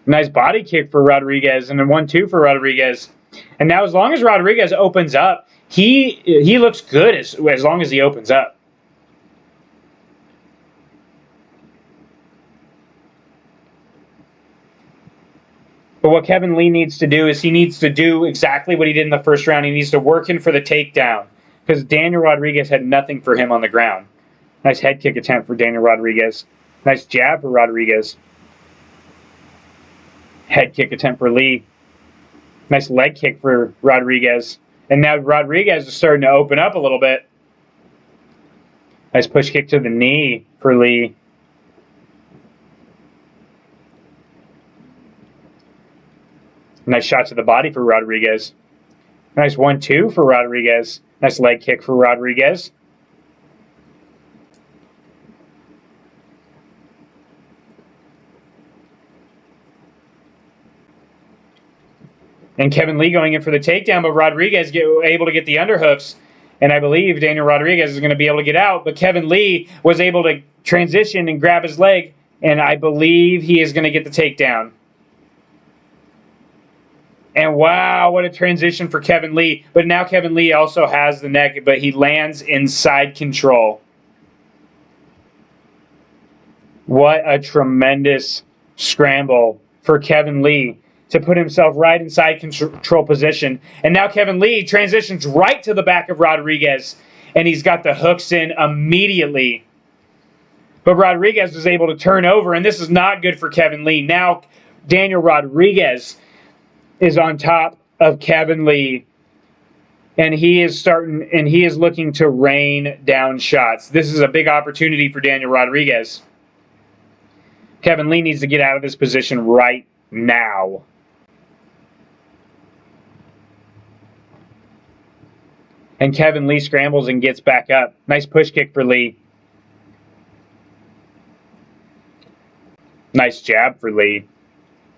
Nice body kick for Rodriguez, and a 1-2 for Rodriguez. And now as long as Rodriguez opens up, he looks good as long as he opens up. But what Kevin Lee needs to do is he needs to do exactly what he did in the first round. He needs to work in for the takedown because Daniel Rodriguez had nothing for him on the ground. Nice head kick attempt for Daniel Rodriguez. Nice jab for Rodriguez. Head kick attempt for Lee. Nice leg kick for Rodriguez. And now Rodriguez is starting to open up a little bit. Nice push kick to the knee for Lee. Nice shot to the body for Rodriguez. Nice 1-2 for Rodriguez. Nice leg kick for Rodriguez. And Kevin Lee going in for the takedown, but Rodriguez able to get the underhooks. And I believe Daniel Rodriguez is going to be able to get out. But Kevin Lee was able to transition and grab his leg. And I believe he is going to get the takedown. And wow, what a transition for Kevin Lee. But now Kevin Lee also has the neck, but he lands inside control. What a tremendous scramble for Kevin Lee to put himself right inside control position. And now Kevin Lee transitions right to the back of Rodriguez. And he's got the hooks in immediately. But Rodriguez was able to turn over, and this is not good for Kevin Lee. Now Daniel Rodriguez is on top of Kevin Lee. And he is looking to rain down shots. This is a big opportunity for Daniel Rodriguez. Kevin Lee needs to get out of this position right now. And Kevin Lee scrambles and gets back up. Nice push kick for Lee. Nice jab for Lee.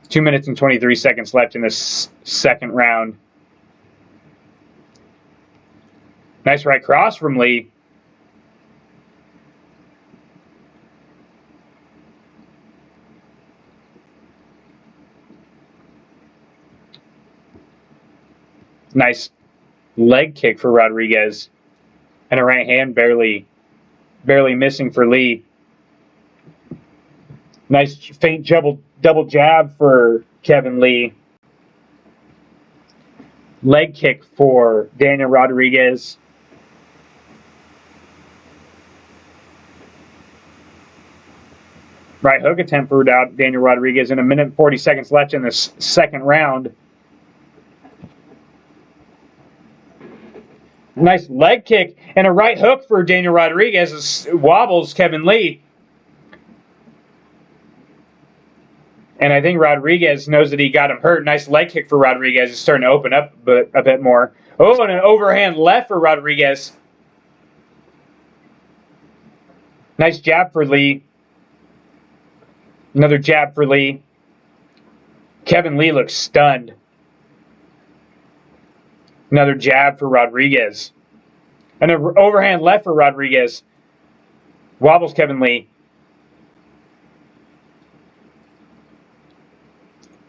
2 minutes and 23 seconds left in this second round. Nice right cross from Lee. Nice leg kick for Rodriguez. And a right hand barely missing for Lee. Nice feint double jab for Kevin Lee. Leg kick for Daniel Rodriguez. Right hook attempt for Daniel Rodriguez in 1 minute and 40 seconds left in this second round. Nice leg kick and a right hook for Daniel Rodriguez. Wobbles Kevin Lee. And I think Rodriguez knows that he got him hurt. Nice leg kick for Rodriguez. It's starting to open up a bit more. Oh, and an overhand left for Rodriguez. Nice jab for Lee. Another jab for Lee. Kevin Lee looks stunned. Another jab for Rodriguez. And an overhand left for Rodriguez. Wobbles Kevin Lee.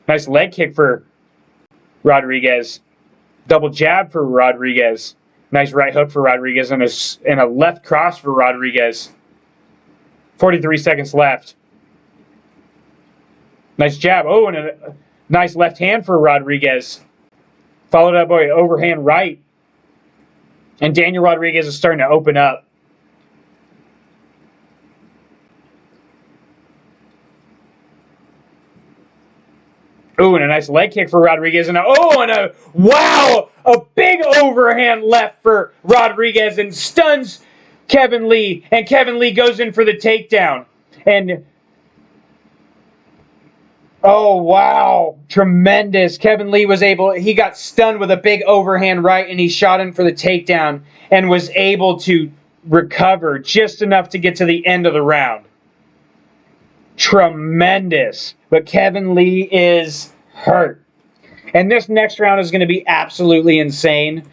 Nice leg kick for Rodriguez. Double jab for Rodriguez. Nice right hook for Rodriguez and a left cross for Rodriguez. 43 seconds left. Nice jab. Oh, and a nice left hand for Rodriguez. Followed up by overhand right. And Daniel Rodriguez is starting to open up. Ooh, and a nice leg kick for Rodriguez. And wow! A big overhand left for Rodriguez and stuns Kevin Lee. And Kevin Lee goes in for the takedown. And oh, wow. Tremendous. Kevin Lee he got stunned with a big overhand right, and he shot in for the takedown and was able to recover just enough to get to the end of the round. Tremendous. But Kevin Lee is hurt. And this next round is going to be absolutely insane.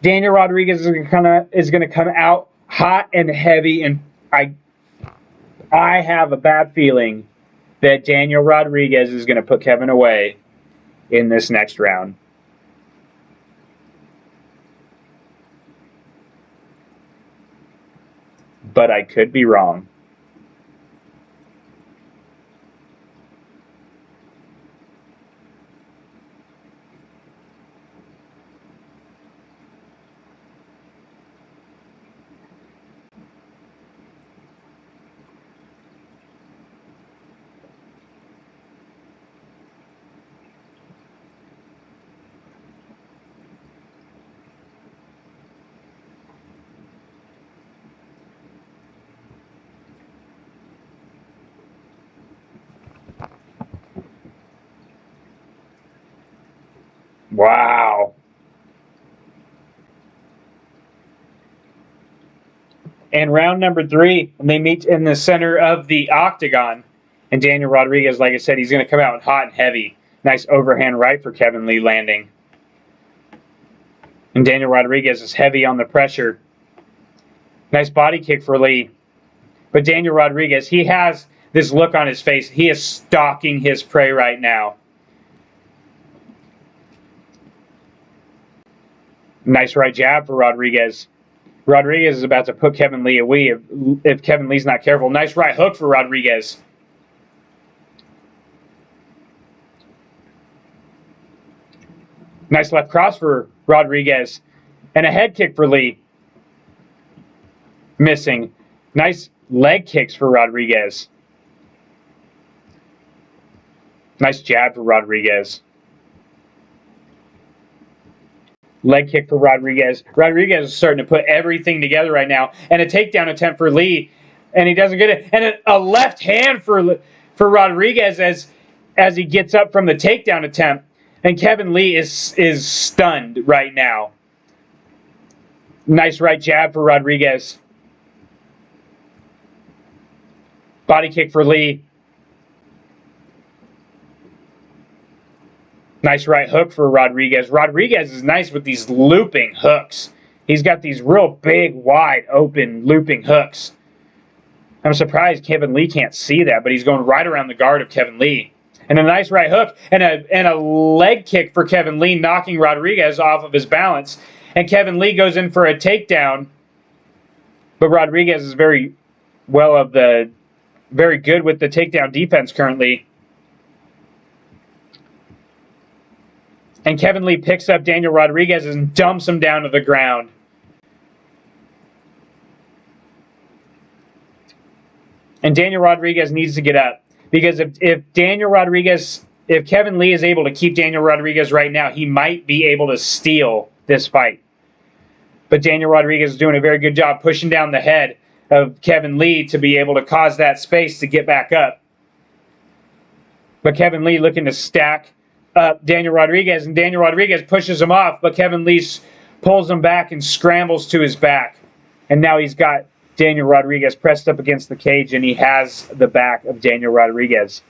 Daniel Rodriguez is going to come out hot and heavy, and I have a bad feeling that Daniel Rodriguez is going to put Kevin away in this next round. But I could be wrong. Wow. And round number 3, and they meet in the center of the octagon. And Daniel Rodriguez, like I said, he's going to come out hot and heavy. Nice overhand right for Kevin Lee landing. And Daniel Rodriguez is heavy on the pressure. Nice body kick for Lee. But Daniel Rodriguez, he has this look on his face. He is stalking his prey right now. Nice right jab for Rodriguez. Rodriguez is about to put Kevin Lee away if Kevin Lee's not careful. Nice right hook for Rodriguez. Nice left cross for Rodriguez. And a head kick for Lee. Missing. Nice leg kicks for Rodriguez. Nice jab for Rodriguez. Leg kick for Rodriguez. Rodriguez is starting to put everything together right now. And a takedown attempt for Lee. And he doesn't get it. And a left hand for Rodriguez as he gets up from the takedown attempt. And Kevin Lee is stunned right now. Nice right jab for Rodriguez. Body kick for Lee. Nice right hook for Rodriguez. Rodriguez is nice with these looping hooks. He's got these real big, wide open looping hooks. I'm surprised Kevin Lee can't see that, but he's going right around the guard of Kevin Lee. And a nice right hook and a leg kick for Kevin Lee, knocking Rodriguez off of his balance. And Kevin Lee goes in for a takedown. But Rodriguez is very good with the takedown defense currently. And Kevin Lee picks up Daniel Rodriguez and dumps him down to the ground. And Daniel Rodriguez needs to get up. Because if Kevin Lee is able to keep Daniel Rodriguez right now, he might be able to steal this fight. But Daniel Rodriguez is doing a very good job pushing down the head of Kevin Lee to be able to cause that space to get back up. But Kevin Lee looking to stack up Daniel Rodriguez, and Daniel Rodriguez pushes him off, but Kevin Lee pulls him back and scrambles to his back. And now he's got Daniel Rodriguez pressed up against the cage, and he has the back of Daniel Rodriguez.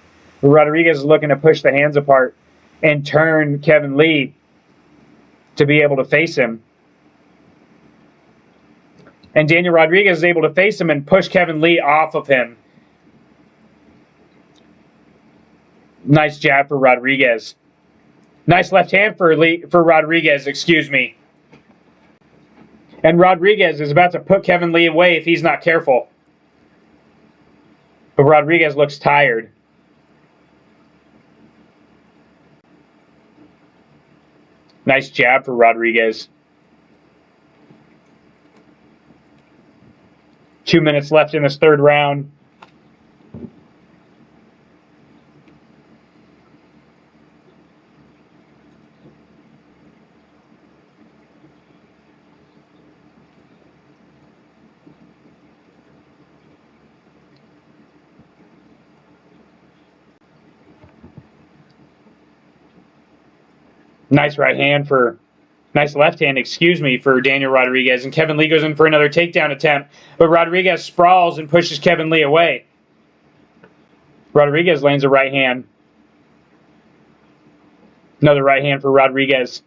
Rodriguez is looking to push the hands apart and turn Kevin Lee to be able to face him. And Daniel Rodriguez is able to face him and push Kevin Lee off of him. Nice jab for Rodriguez. Nice left hand for Rodriguez, excuse me. And Rodriguez is about to put Kevin Lee away if he's not careful. But Rodriguez looks tired. Nice jab for Rodriguez. 2 minutes left in this third round. Nice left hand, for Daniel Rodriguez. And Kevin Lee goes in for another takedown attempt. But Rodriguez sprawls and pushes Kevin Lee away. Rodriguez lands a right hand. Another right hand for Rodriguez.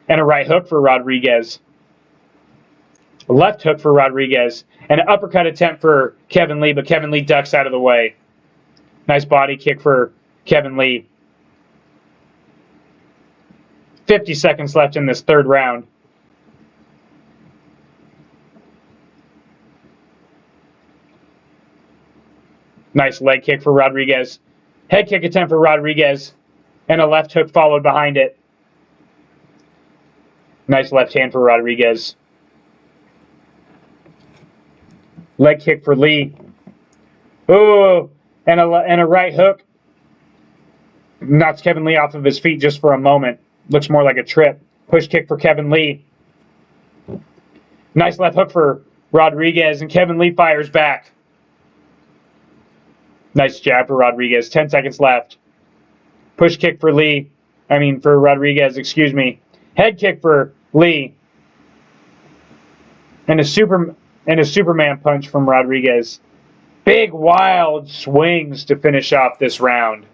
And a right hook for Rodriguez. A left hook for Rodriguez. And an uppercut attempt for Kevin Lee, but Kevin Lee ducks out of the way. Nice body kick for Kevin Lee. 50 seconds left in this third round. Nice leg kick for Rodriguez. Head kick attempt for Rodriguez. And a left hook followed behind it. Nice left hand for Rodriguez. Leg kick for Lee. Ooh, and a right hook. Knocks Kevin Lee off of his feet just for a moment. Looks more like a trip. Push kick for Kevin Lee. Nice left hook for Rodriguez, and Kevin Lee fires back. Nice jab for Rodriguez. 10 seconds left. Push kick for Rodriguez, excuse me. Head kick for Lee. And a Superman punch from Rodriguez. Big, wild swings to finish off this round.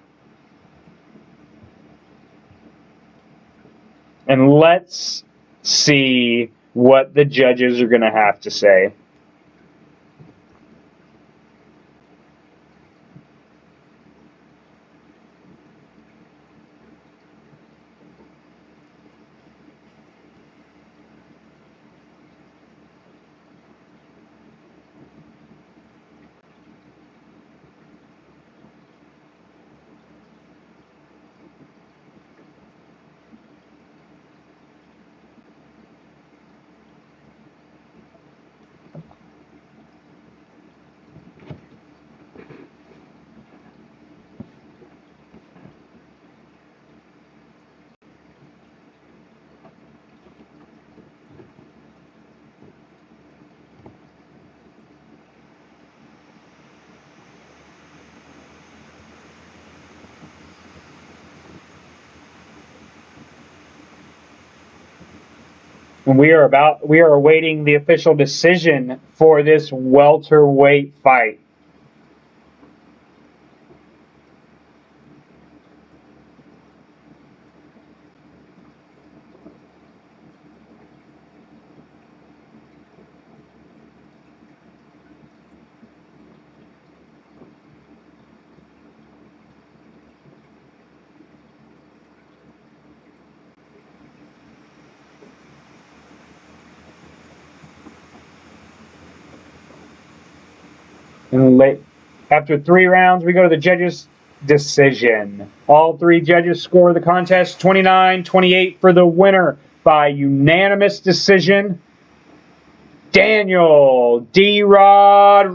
And let's see what the judges are going to have to say. And we are awaiting the official decision for this welterweight fight. And after 3 rounds, we go to the judges' decision. All 3 judges score the contest 29-28 for the winner by unanimous decision, Daniel D. Rodriguez.